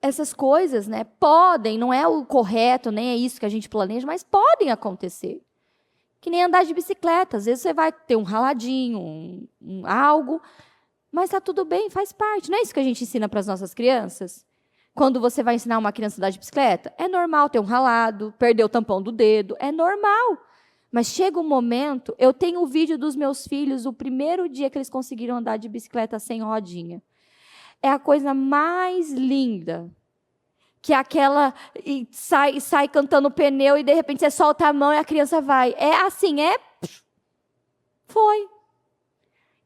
essas coisas, né, podem, não é o correto, nem é isso que a gente planeja, mas podem acontecer. Que nem andar de bicicleta. Às vezes você vai ter um raladinho, algo, mas está tudo bem, faz parte. Não é isso que a gente ensina para as nossas crianças? Quando você vai ensinar uma criança a andar de bicicleta, é normal ter um ralado, perder o tampão do dedo, é normal. Mas chega um momento, eu tenho o vídeo dos meus filhos, o primeiro dia que eles conseguiram andar de bicicleta sem rodinha. É a coisa mais linda. Que é aquela, e sai cantando pneu, e de repente você solta a mão e a criança vai. É assim, foi.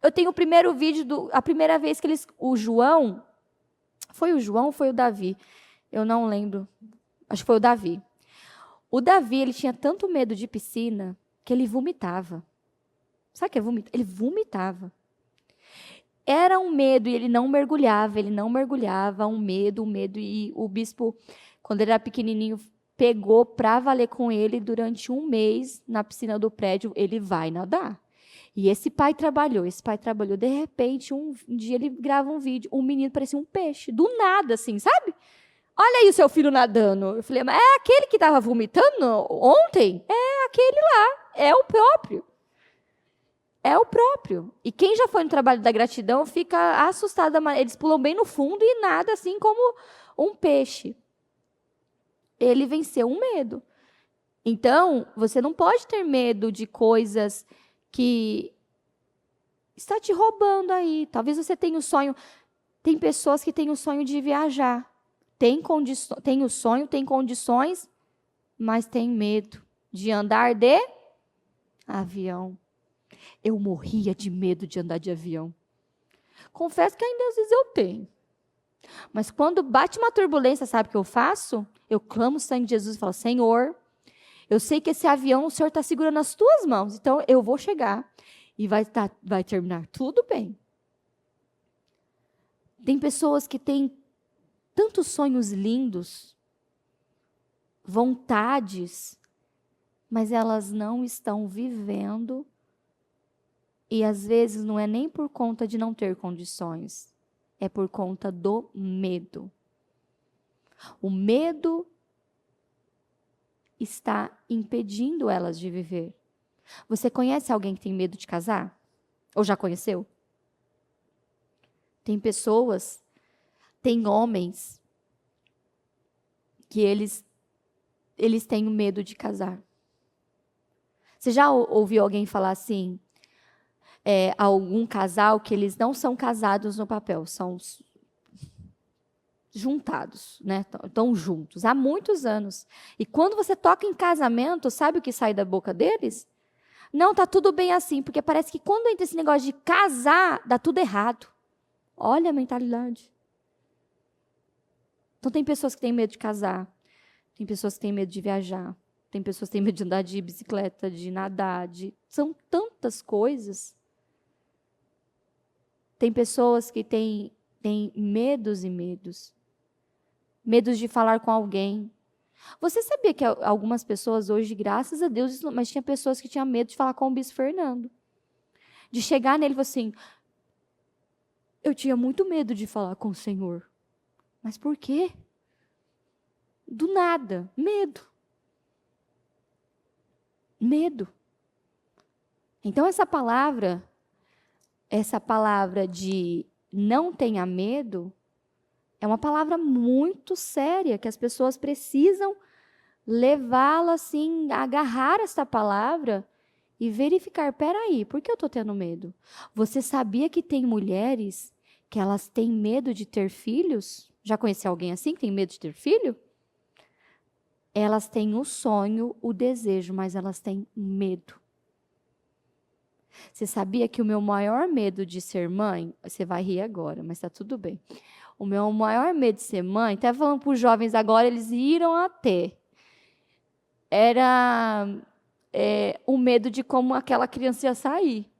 Eu tenho o primeiro vídeo, a primeira vez que o João, foi o João ou foi o Davi? Eu não lembro, acho que foi o Davi. O Davi, ele tinha tanto medo de piscina, que ele vomitava. Sabe o que é vomitar? Ele vomitava. Era um medo, e ele não mergulhava, um medo, e o bispo, quando ele era pequenininho, pegou para valer com ele durante um mês na piscina do prédio, ele vai nadar. E esse pai trabalhou, de repente, um dia ele grava um vídeo, um menino parecia um peixe, do nada, assim, sabe? Olha aí o seu filho nadando. Eu falei, mas é aquele que estava vomitando ontem? É aquele lá, é o próprio. É o próprio. E quem já foi no trabalho da gratidão fica assustado. Eles pulam bem no fundo e nada assim como um peixe. Ele venceu um medo. Então, você não pode ter medo de coisas que está te roubando aí. Talvez você tenha o sonho. Tem pessoas que têm o sonho de viajar. Tem o sonho, tem condições, mas tem medo de andar de avião. Eu morria de medo de andar de avião. Confesso que ainda às vezes eu tenho. Mas quando bate uma turbulência, sabe o que eu faço? Eu clamo o sangue de Jesus e falo, Senhor, eu sei que esse avião o Senhor está segurando nas tuas mãos, então eu vou chegar e vai terminar tudo bem. Tem pessoas que têm tantos sonhos lindos, vontades, mas elas não estão vivendo, e às vezes não é nem por conta de não ter condições, é por conta do medo. O medo está impedindo elas de viver. Você conhece alguém que tem medo de casar? Ou já conheceu? Tem pessoas, tem homens, que eles têm medo de casar. Você já ouviu alguém falar assim, algum casal que eles não são casados no papel, são juntados, né? Estão juntos há muitos anos. E quando você toca em casamento, sabe o que sai da boca deles? Não, tá tudo bem assim, porque parece que quando entra esse negócio de casar, dá tudo errado. Olha a mentalidade. Então tem pessoas que têm medo de casar, tem pessoas que têm medo de viajar, tem pessoas que têm medo de andar de bicicleta, de nadar, são tantas coisas. Tem pessoas que têm medos e medos. Medos de falar com alguém. Você sabia que algumas pessoas hoje, graças a Deus, mas tinha pessoas que tinham medo de falar com o Bispo Fernando. De chegar nele e falar assim, eu tinha muito medo de falar com o Senhor. Mas por quê? Do nada, medo. Medo. Então essa palavra de não tenha medo, é uma palavra muito séria, que as pessoas precisam levá-la assim, agarrar essa palavra e verificar, peraí, por que eu estou tendo medo? Você sabia que tem mulheres que elas têm medo de ter filhos? Já conheceu alguém assim que tem medo de ter filho? Elas têm o sonho, o desejo, mas elas têm medo. Você sabia que o meu maior medo de ser mãe, você vai rir agora, mas está tudo bem. O meu maior medo de ser mãe, até falando para os jovens agora, eles iram até. Era o medo de como aquela criança ia sair.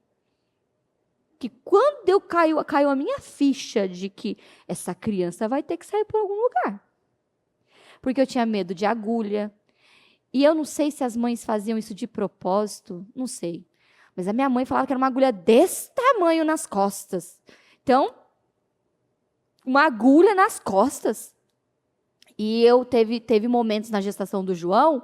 Que quando caiu a minha ficha de que essa criança vai ter que sair por algum lugar. Porque eu tinha medo de agulha. E eu não sei se as mães faziam isso de propósito, não sei. Mas a minha mãe falava que era uma agulha desse tamanho nas costas. Então, uma agulha nas costas. E eu teve momentos na gestação do João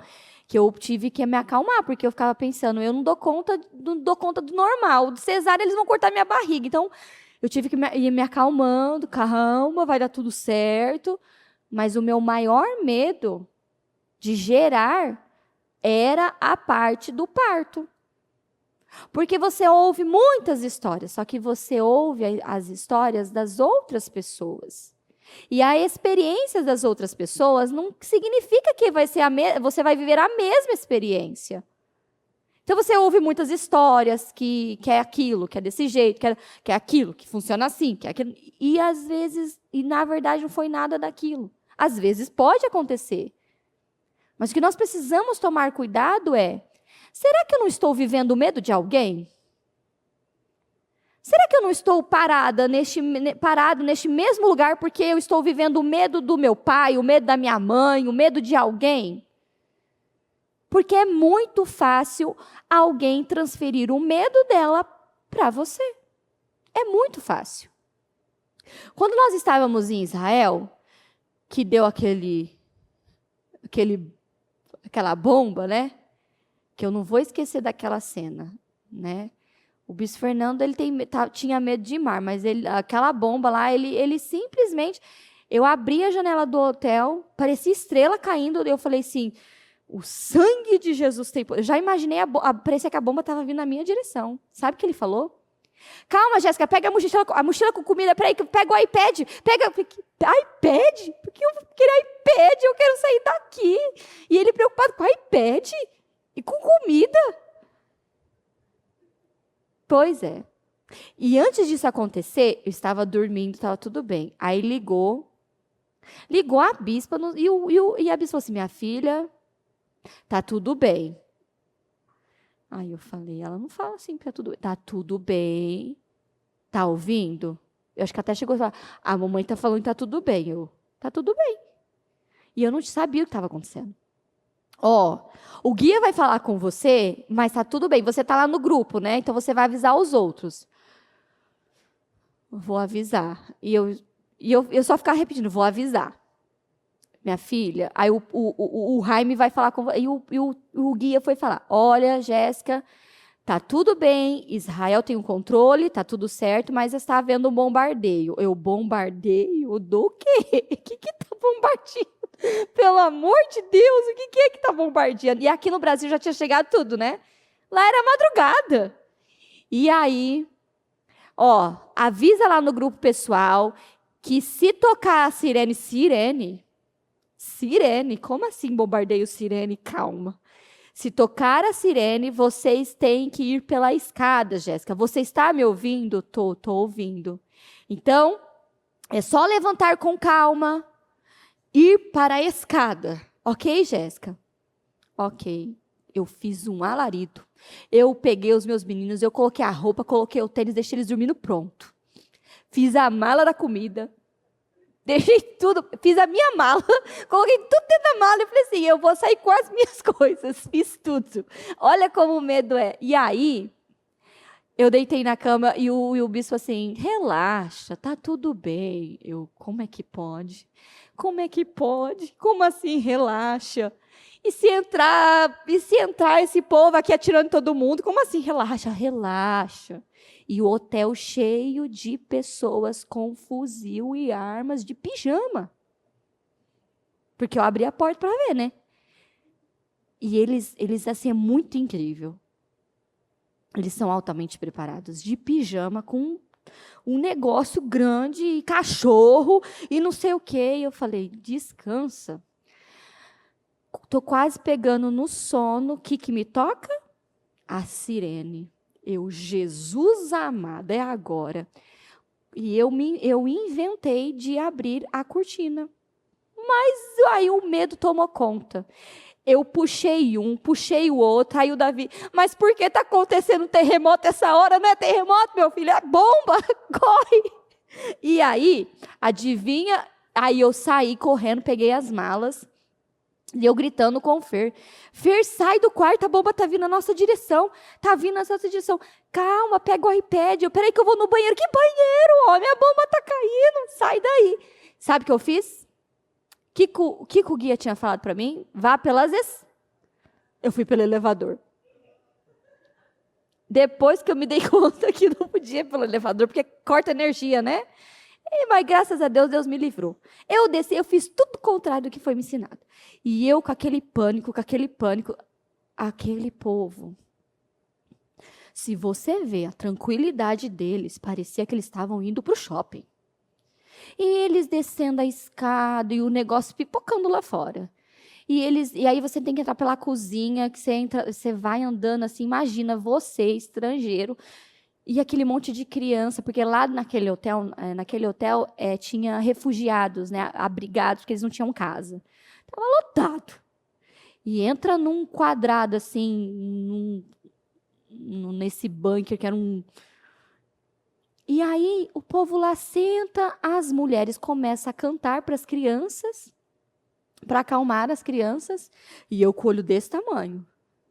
que eu tive que me acalmar, porque eu ficava pensando, eu não dou conta do normal. De cesárea, eles vão cortar minha barriga. Então, eu tive que ir me acalmando, calma, vai dar tudo certo. Mas o meu maior medo de gerar era a parte do parto. Porque você ouve muitas histórias, só que você ouve as histórias das outras pessoas. E a experiência das outras pessoas não significa que você vai viver a mesma experiência. Então você ouve muitas histórias que é aquilo, que é desse jeito, que é aquilo, que funciona assim, que é aquilo. E às vezes, na verdade, não foi nada daquilo. Às vezes pode acontecer. Mas o que nós precisamos tomar cuidado é, será que eu não estou vivendo o medo de alguém? Será que eu não estou parado neste mesmo lugar porque eu estou vivendo o medo do meu pai, o medo da minha mãe, o medo de alguém? Porque é muito fácil alguém transferir o medo dela para você. É muito fácil. Quando nós estávamos em Israel, que deu aquela bomba, né? Que eu não vou esquecer daquela cena, né? O Bispo Fernando, tinha medo de mar, mas aquela bomba lá, ele simplesmente... Eu abri a janela do hotel, parecia estrela caindo, eu falei assim, o sangue de Jesus tem poder. Eu já imaginei, parecia que a bomba estava vindo na minha direção. Sabe o que ele falou? Calma, Jéssica, pega a mochila com comida, peraí, que eu pego o iPad. Pega iPad? Por que eu vou querer iPad? Eu quero sair daqui. E ele preocupado com iPad e com comida. Pois é. E antes disso acontecer, eu estava dormindo, estava tudo bem. Aí ligou a bispa, e a bispa falou assim, minha filha, tá tudo bem. Aí eu falei, ela não fala assim, tá tudo bem. Tá ouvindo? Eu acho que até chegou a falar, a mamãe tá falando que tá tudo bem. Tá tudo bem. E eu não sabia o que estava acontecendo. O guia vai falar com você, mas tá tudo bem. Você tá lá no grupo, né? Então você vai avisar os outros. Vou avisar. E eu só ficava repetindo, vou avisar. Minha filha. Aí o Jaime vai falar com você. E o guia foi falar, olha, Jéssica, tá tudo bem, Israel tem o controle, tá tudo certo, mas está havendo um bombardeio. Bombardeio do quê? O que tá bombardeando? Pelo amor de Deus, o que é que tá bombardeando? E aqui no Brasil já tinha chegado tudo, né? Lá era madrugada. E aí, avisa lá no grupo pessoal que se tocar a sirene, como assim bombardeio sirene? Calma. Se tocar a sirene, vocês têm que ir pela escada, Jéssica. Você está me ouvindo? Tô ouvindo. Então, é só levantar com calma, ir para a escada. Ok, Jéssica? Ok. Eu fiz um alarido. Eu peguei os meus meninos, eu coloquei a roupa, coloquei o tênis, deixei eles dormindo pronto. Fiz a mala da comida. Deixei tudo, fiz a minha mala, coloquei tudo dentro da mala e falei assim, eu vou sair com as minhas coisas, fiz tudo. Olha como o medo é. E aí, eu deitei na cama e o bispo assim, relaxa, tá tudo bem. Como é que pode? Como é que pode? Como assim, relaxa? E se entrar esse povo aqui atirando em todo mundo? Como assim, relaxa? Relaxa. E o hotel cheio de pessoas com fuzil e armas de pijama. Porque eu abri a porta para ver, né? E eles, assim, é muito incrível. Eles são altamente preparados. De pijama, com um negócio grande, e cachorro, e não sei o quê. E eu falei, descansa. Tô quase pegando no sono. O que me toca? A sirene. Jesus amado, é agora. E eu inventei de abrir a cortina. Mas aí o medo tomou conta. Eu puxei um, puxei o outro, aí o Davi, mas por que está acontecendo terremoto essa hora? Não é terremoto, meu filho, é bomba, corre. E aí, adivinha? Aí eu saí correndo, peguei as malas, e eu gritando com o Fer, sai do quarto, a bomba tá vindo na nossa direção, calma, pega o iPad, peraí que eu vou no banheiro, que banheiro, homem, a bomba tá caindo, sai daí. Sabe o que eu fiz? O que o guia tinha falado para mim? Vá eu fui pelo elevador. Depois que eu me dei conta que não podia ir pelo elevador, porque corta energia, né? Mas graças a Deus, Deus me livrou. Eu desci, eu fiz tudo o contrário do que foi me ensinado. E eu com aquele pânico, aquele povo. Se você vê a tranquilidade deles, parecia que eles estavam indo para o shopping. E eles descendo a escada e o negócio pipocando lá fora. E aí você tem que entrar pela cozinha, que você vai andando assim, imagina você, estrangeiro, e aquele monte de criança, porque lá naquele hotel tinha refugiados, né, abrigados, porque eles não tinham casa. Estava lotado. E entra num quadrado, assim, nesse bunker, que era um... E aí o povo lá senta, as mulheres começam a cantar para as crianças, para acalmar as crianças, e eu com o olho desse tamanho.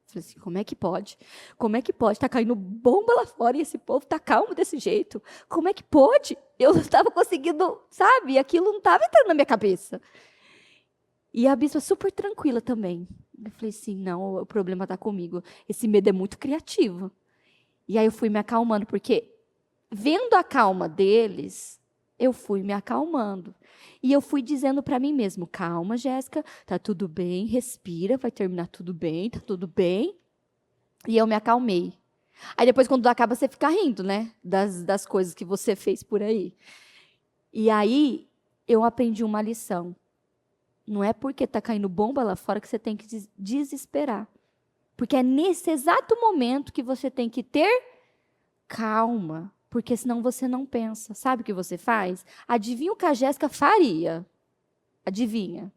Falei assim, como é que pode? Como é que pode? Está caindo bomba lá fora e esse povo está calmo desse jeito. Como é que pode? Eu não estava conseguindo, sabe? Aquilo não estava entrando na minha cabeça. E a bispa super tranquila também. Eu falei assim, não, o problema está comigo. Esse medo é muito criativo. E aí eu fui me acalmando, porque vendo a calma deles, eu fui me acalmando. E eu fui dizendo para mim mesmo, calma, Jéssica, tá tudo bem, respira, vai terminar tudo bem, tá tudo bem. E eu me acalmei. Aí depois, quando acaba, você fica rindo, né? Das coisas que você fez por aí. E aí, eu aprendi uma lição. Não é porque tá caindo bomba lá fora que você tem que desesperar. Porque é nesse exato momento que você tem que ter calma, porque senão você não pensa. Sabe o que você faz? Adivinha o que a Jéssica faria? Adivinha?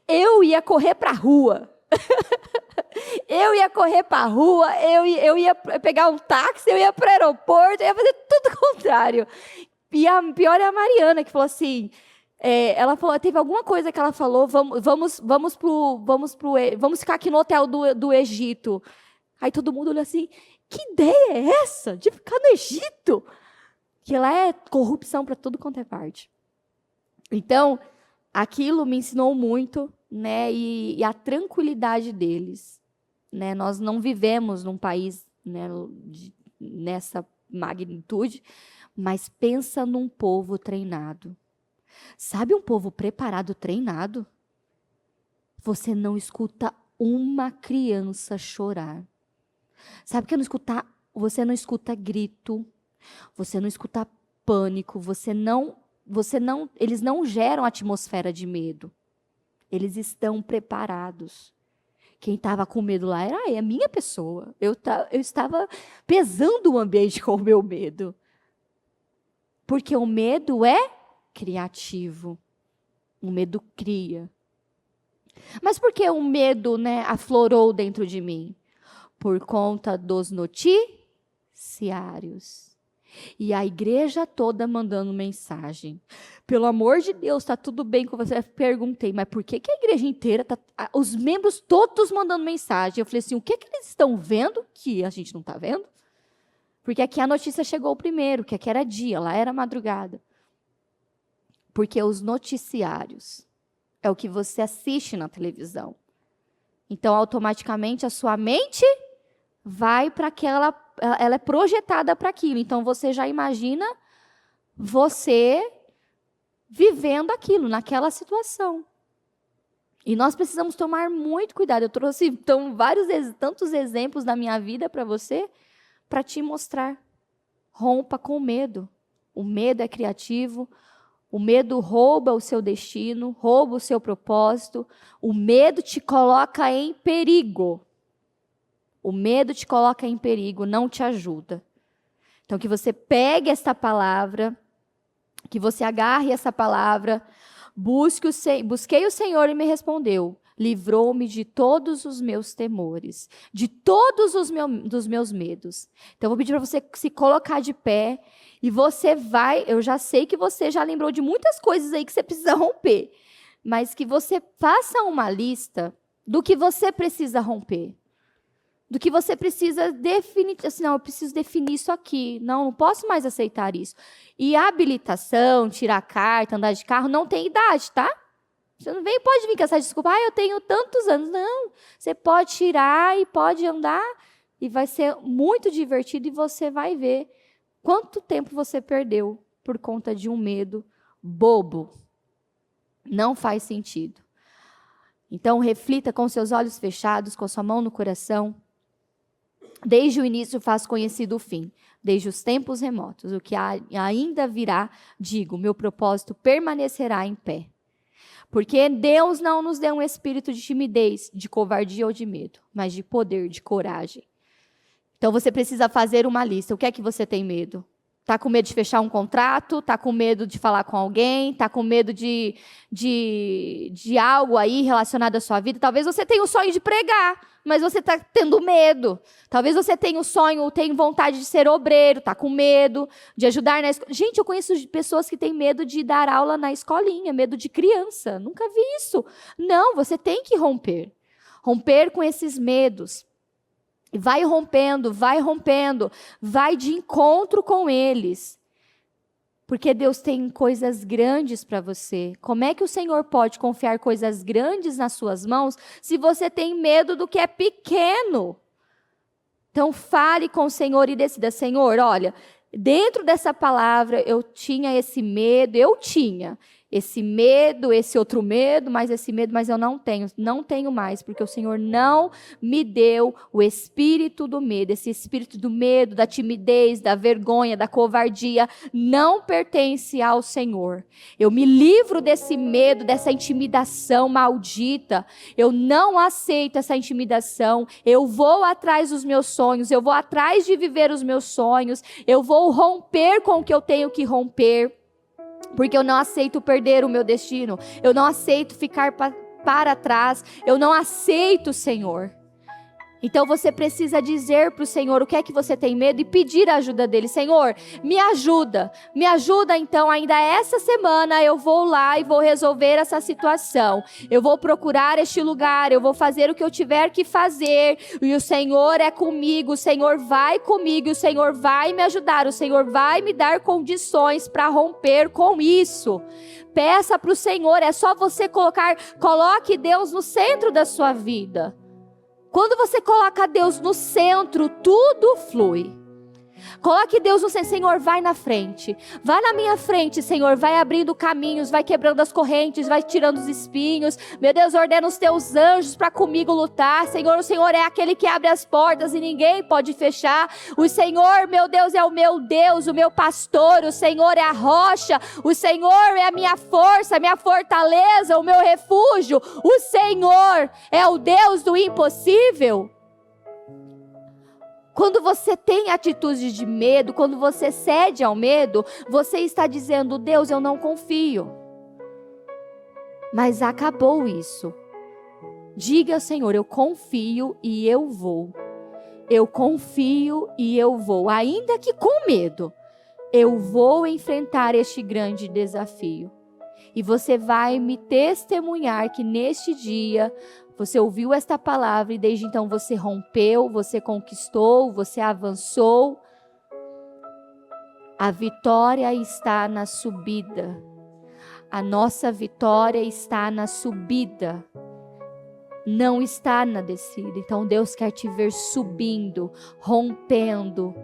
Eu ia correr para a rua. Eu ia correr para a rua, eu ia pegar um táxi, eu ia para o aeroporto, eu ia fazer tudo o contrário. E a pior é a Mariana, que falou assim, ela falou, teve alguma coisa que ela falou, vamos ficar aqui no hotel do Egito. Aí todo mundo olhou assim, que ideia é essa de ficar no Egito? Que lá é corrupção para tudo quanto é parte. Então, aquilo me ensinou muito, né, e a tranquilidade deles. Né? Nós não vivemos num país, né, nessa magnitude, mas pensa num povo treinado. Sabe um povo preparado, treinado? Você não escuta uma criança chorar. Sabe que você não escuta grito, você não escuta pânico, eles não geram atmosfera de medo. Eles estão preparados. Quem estava com medo lá era a minha pessoa. Eu estava pesando o ambiente com o meu medo. Porque o medo é criativo. O medo cria. Mas por que o medo, né, aflorou dentro de mim? Por conta dos noticiários. E a igreja toda mandando mensagem. Pelo amor de Deus, está tudo bem com você? Eu perguntei, mas por que a igreja inteira, os membros todos mandando mensagem? Eu falei assim, o que eles estão vendo que a gente não está vendo? Porque aqui a notícia chegou primeiro, que aqui era dia, lá era madrugada. Porque os noticiários é o que você assiste na televisão. Então, automaticamente, a sua mente vai para ela é projetada para aquilo. Então, você já imagina você vivendo aquilo, naquela situação. E nós precisamos tomar muito cuidado. Eu trouxe, então, tantos exemplos da minha vida para você, para te mostrar. Rompa com medo. O medo é criativo. O medo rouba o seu destino, rouba o seu propósito. O medo te coloca em perigo. O medo te coloca em perigo, não te ajuda. Então, que você pegue esta palavra, que você agarre essa palavra, busquei o Senhor e me respondeu, livrou-me de todos os meus temores, de todos dos meus medos. Então, eu vou pedir para você se colocar de pé, e você vai, eu já sei que você já lembrou de muitas coisas aí que você precisa romper, mas que você faça uma lista do que você precisa romper. Do que você precisa definir, assim, não, eu preciso definir isso aqui, não posso mais aceitar isso. E a habilitação, tirar a carta, andar de carro, não tem idade, tá? Você não pode vir com essa desculpa, eu tenho tantos anos. Não, você pode tirar e pode andar, e vai ser muito divertido, e você vai ver quanto tempo você perdeu por conta de um medo bobo. Não faz sentido. Então, reflita com seus olhos fechados, com a sua mão no coração. Desde o início faz conhecido o fim, desde os tempos remotos. O que ainda virá, digo, meu propósito permanecerá em pé. Porque Deus não nos deu um espírito de timidez, de covardia ou de medo, mas de poder, de coragem. Então você precisa fazer uma lista. O que é que você tem medo? Está com medo de fechar um contrato? Está com medo de falar com alguém? Está com medo de algo aí relacionado à sua vida? Talvez você tenha o sonho de pregar, mas você está tendo medo. Talvez você tenha o sonho, tenha vontade de ser obreiro, está com medo de ajudar na escola. Gente, eu conheço pessoas que têm medo de dar aula na escolinha, medo de criança. Nunca vi isso. Não, você tem que romper. Romper com esses medos. Vai rompendo, vai de encontro com eles. Porque Deus tem coisas grandes para você. Como é que o Senhor pode confiar coisas grandes nas suas mãos se você tem medo do que é pequeno? Então fale com o Senhor e decida, Senhor, olha, dentro dessa palavra eu tinha esse medo, esse medo, esse outro medo, mas esse medo, mas eu não tenho mais, porque o Senhor não me deu o espírito do medo. Esse espírito do medo, da timidez, da vergonha, da covardia, não pertence ao Senhor. Eu me livro desse medo, dessa intimidação maldita. Eu não aceito essa intimidação. Eu vou atrás dos meus sonhos, eu vou atrás de viver os meus sonhos, eu vou romper com o que eu tenho que romper. Porque eu não aceito perder o meu destino. Eu não aceito ficar para trás. Eu não aceito, Senhor. Então você precisa dizer para o Senhor o que é que você tem medo e pedir a ajuda dele. Senhor, me ajuda então, ainda essa semana eu vou lá e vou resolver essa situação. Eu vou procurar este lugar, eu vou fazer o que eu tiver que fazer. E o Senhor é comigo, o Senhor vai comigo, o Senhor vai me ajudar, o Senhor vai me dar condições para romper com isso. Peça para o Senhor, é só você coloque Deus no centro da sua vida. Quando você coloca Deus no centro, tudo flui. Coloque Deus no centro. Senhor, vai na frente. Vai na minha frente, Senhor. Vai abrindo caminhos, vai quebrando as correntes, vai tirando os espinhos. Meu Deus, ordena os teus anjos para comigo lutar. Senhor, o Senhor é aquele que abre as portas e ninguém pode fechar. O Senhor, meu Deus, é o meu Deus, o meu pastor. O Senhor é a rocha. O Senhor é a minha força, a minha fortaleza, o meu refúgio. O Senhor é o Deus do impossível. Quando você tem atitude de medo, quando você cede ao medo, você está dizendo: Deus, eu não confio. Mas acabou isso. Diga ao Senhor: eu confio e eu vou. Eu confio e eu vou. Ainda que com medo, eu vou enfrentar este grande desafio. E você vai me testemunhar que neste dia você ouviu esta palavra e desde então você rompeu, você conquistou, você avançou. A vitória está na subida. A nossa vitória está na subida. Não está na descida. Então Deus quer te ver subindo, rompendo.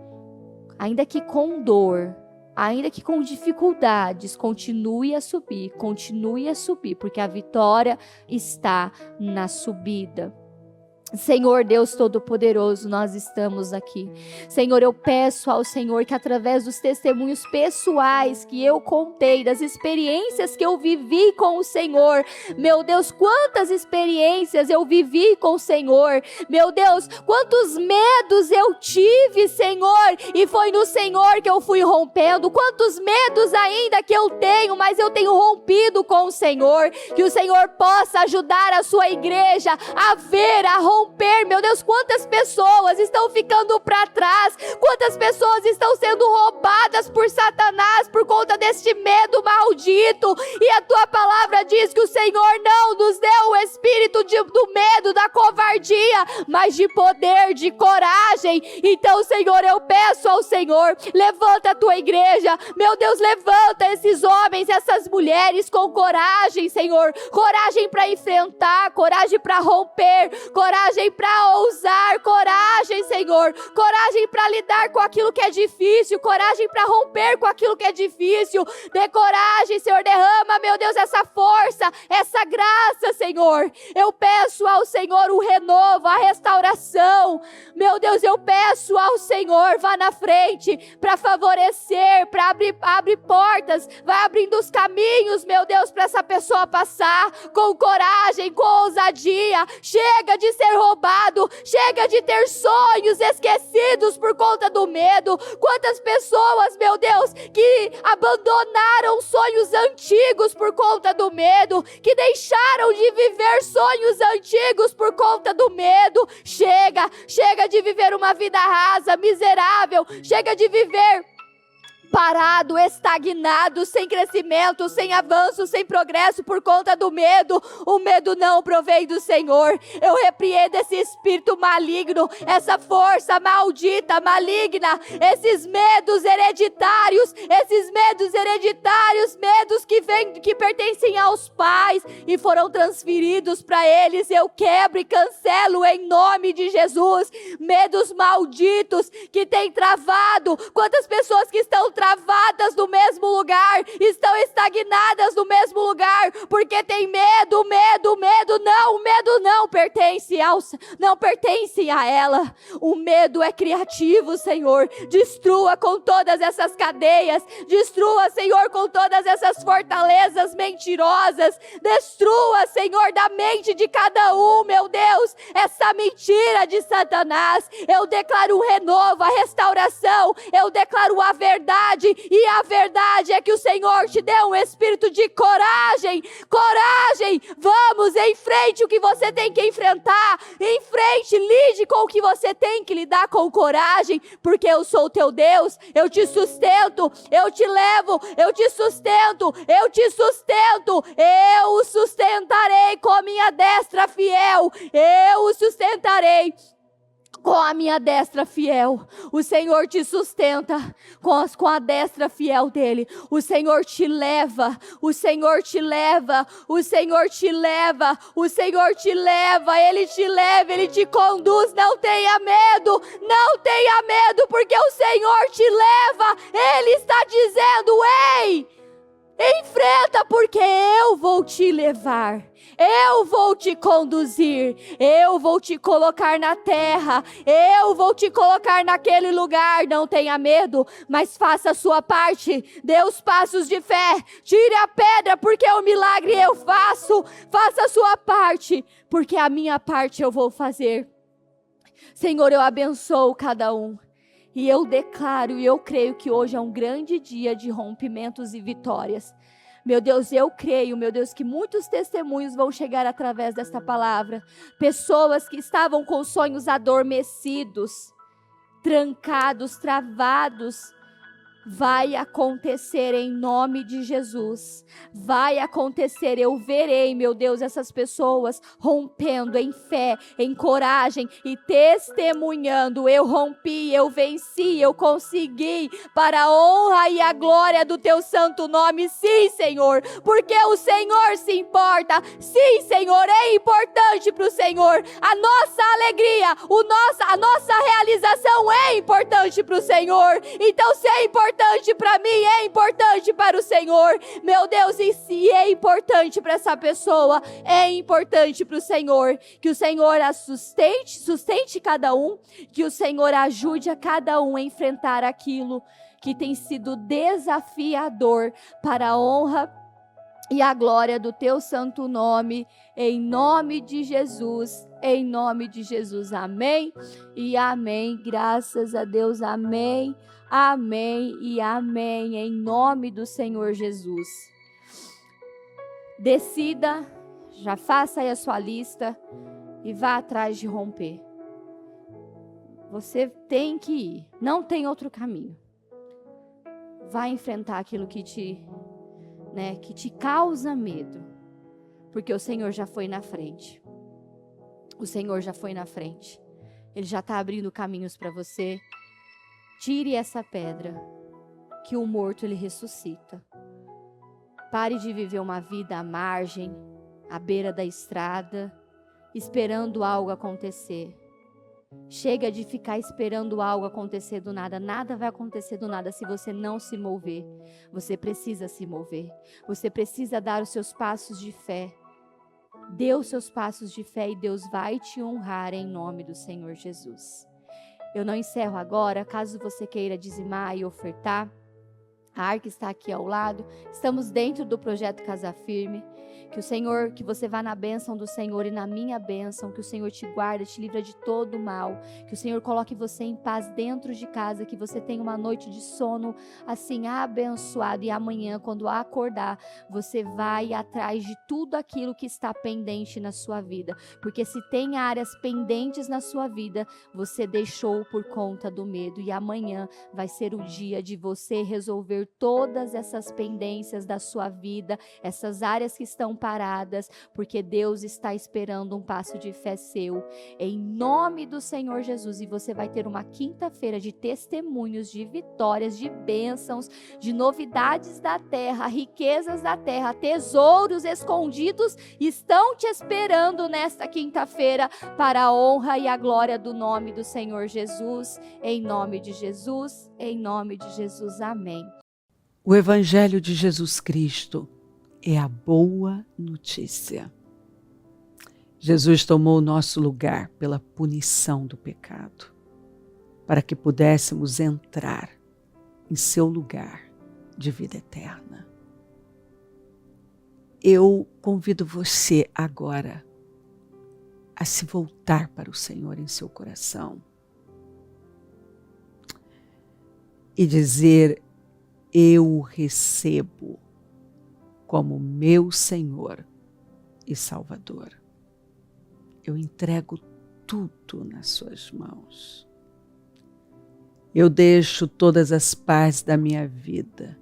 Ainda que com dor, ainda que com dificuldades, continue a subir, porque a vitória está na subida. Senhor Deus Todo-Poderoso, nós estamos aqui. Senhor, eu peço ao Senhor que através dos testemunhos pessoais que eu contei, das experiências que eu vivi com o Senhor, meu Deus, quantas experiências eu vivi com o Senhor, meu Deus, quantos medos eu tive, Senhor, e foi no Senhor que eu fui rompendo, quantos medos ainda que eu tenho, mas eu tenho rompido com o Senhor, que o Senhor possa ajudar a sua igreja a ver, a romper, meu Deus, quantas pessoas estão ficando para trás, quantas pessoas estão sendo roubadas por Satanás por conta deste medo maldito, e a tua palavra diz que o Senhor não nos deu o espírito do medo, da covardia, mas de poder, de coragem. Então, Senhor, eu peço ao Senhor, levanta a tua igreja, meu Deus, levanta esses homens, essas mulheres com coragem, Senhor, coragem para enfrentar, coragem para romper, coragem para ousar, coragem, Senhor, coragem para lidar com aquilo que é difícil, coragem para romper com aquilo que é difícil. Dê coragem, Senhor, derrama, meu Deus, essa força, essa graça, Senhor. Eu peço ao Senhor o renovo, a restauração. Meu Deus, eu peço ao Senhor, vá na frente para favorecer, para abrir portas, vai abrindo os caminhos, meu Deus, para essa pessoa passar com coragem, com ousadia. Chega de ser roubado, chega de ter sonhos esquecidos por conta do medo. Quantas pessoas, meu Deus, que abandonaram sonhos antigos por conta do medo, que deixaram de viver sonhos antigos por conta do medo. Chega de viver uma vida rasa, miserável, chega de viver parado, estagnado, sem crescimento, sem avanço, sem progresso por conta do medo. O medo não provém do Senhor. Eu repreendo esse espírito maligno, essa força maldita, maligna, esses medos hereditários, medos que pertencem aos pais e foram transferidos para eles. Eu quebro e cancelo em nome de Jesus. Medos malditos que têm travado. Quantas pessoas que estão travadas no mesmo lugar, estão estagnadas no mesmo destrua. O medo é criativo, Senhor. Destrua com todas essas cadeias. Destrua, Senhor, com todas essas fortalezas mentirosas. Destrua, Senhor, da mente de cada um, meu Deus, essa mentira de Satanás. Eu declaro um renovo, a restauração. Eu declaro a verdade. E a verdade é que o Senhor te deu um espírito de coragem. Coragem. Vamos, enfrente o que você tem que enfrentar. Enfrente, lide com o que você tem que lidar com coragem. Porque eu sou o teu Deus. Eu te sustento. Eu te levo. Eu te sustento. Eu te sustento. Eu o sustentarei com a minha destra fiel. Eu o sustentarei com a minha destra fiel. O Senhor te sustenta com a destra fiel dele. O Senhor te leva. O Senhor te leva. O Senhor te leva. O Senhor te leva. Ele te leva. Ele te conduz. Não tenha medo. Não tenha medo, porque o Senhor te leva. Ele está dizendo: ei, enfrenta, porque eu vou te levar. Eu vou te conduzir, eu vou te colocar na terra, eu vou te colocar naquele lugar. Não tenha medo, mas faça a sua parte, dê os passos de fé, tire a pedra, porque o milagre eu faço. Faça a sua parte, porque a minha parte eu vou fazer. Senhor, eu abençoo cada um. E eu declaro e eu creio que hoje é um grande dia de rompimentos e vitórias. Meu Deus, eu creio, meu Deus, que muitos testemunhos vão chegar através desta palavra. Pessoas que estavam com sonhos adormecidos, trancados, travados. Vai acontecer em nome de Jesus. Vai acontecer. Eu verei, meu Deus, essas pessoas rompendo em fé, em coragem e testemunhando. Eu rompi, eu venci, eu consegui, para a honra e a glória do teu santo nome. Sim, Senhor, porque o Senhor se importa. Sim, Senhor, é importante para o Senhor. A nossa alegria, a nossa realização é importante para o Senhor. Então, se é importante para mim, é importante para o Senhor, meu Deus, e se é importante para essa pessoa, é importante para o Senhor. Que o Senhor a sustente cada um, que o Senhor ajude a cada um a enfrentar aquilo que tem sido desafiador, para a honra e a glória do teu santo nome, em nome de Jesus, em nome de Jesus, amém e amém. Graças a Deus, amém. Amém e amém, em nome do Senhor Jesus. Decida, já faça aí a sua lista e vá atrás de romper. Você tem que ir, não tem outro caminho. Vai enfrentar aquilo que te causa medo, porque o Senhor já foi na frente. O Senhor já foi na frente. Ele já está abrindo caminhos para você. Tire essa pedra, que o morto ele ressuscita. Pare de viver uma vida à margem, à beira da estrada, esperando algo acontecer. Chega de ficar esperando algo acontecer do nada. Nada vai acontecer do nada se você não se mover. Você precisa se mover. Você precisa dar os seus passos de fé. Dê os seus passos de fé e Deus vai te honrar em nome do Senhor Jesus. Eu não encerro agora, caso você queira dizimar e ofertar. A arca está aqui ao lado. Estamos dentro do projeto Casa Firme. Que o Senhor, que você vá na bênção do Senhor e na minha bênção. Que o Senhor te guarde, te livra de todo o mal. Que o Senhor coloque você em paz dentro de casa. Que você tenha uma noite de sono assim abençoado. E amanhã, quando acordar, você vai atrás de tudo aquilo que está pendente na sua vida. Porque se tem áreas pendentes na sua vida, você deixou por conta do medo. E amanhã vai ser o dia de você resolver todas essas pendências da sua vida, essas áreas que estão paradas, porque Deus está esperando um passo de fé seu, em nome do Senhor Jesus. E você vai ter uma quinta-feira de testemunhos, de vitórias, de bênçãos, de novidades da terra, riquezas da terra, tesouros escondidos estão te esperando nesta quinta-feira, para a honra e a glória do nome do Senhor Jesus, em nome de Jesus, em nome de Jesus, amém. O Evangelho de Jesus Cristo é a boa notícia. Jesus tomou o nosso lugar pela punição do pecado, para que pudéssemos entrar em seu lugar de vida eterna. Eu convido você agora a se voltar para o Senhor em seu coração e dizer: eu o recebo como meu Senhor e Salvador. Eu entrego tudo nas suas mãos. Eu deixo todas as partes da minha vida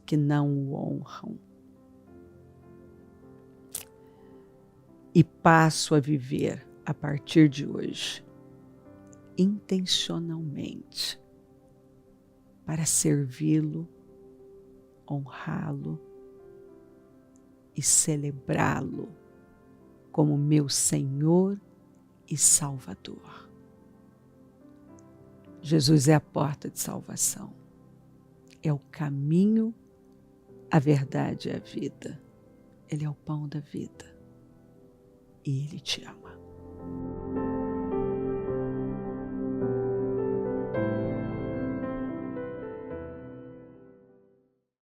que não o honram e passo a viver a partir de hoje intencionalmente para servi-lo, honrá-lo e celebrá-lo como meu Senhor e Salvador. Jesus é a porta de salvação, é o caminho, a verdade e a vida. Ele é o pão da vida e Ele te ama.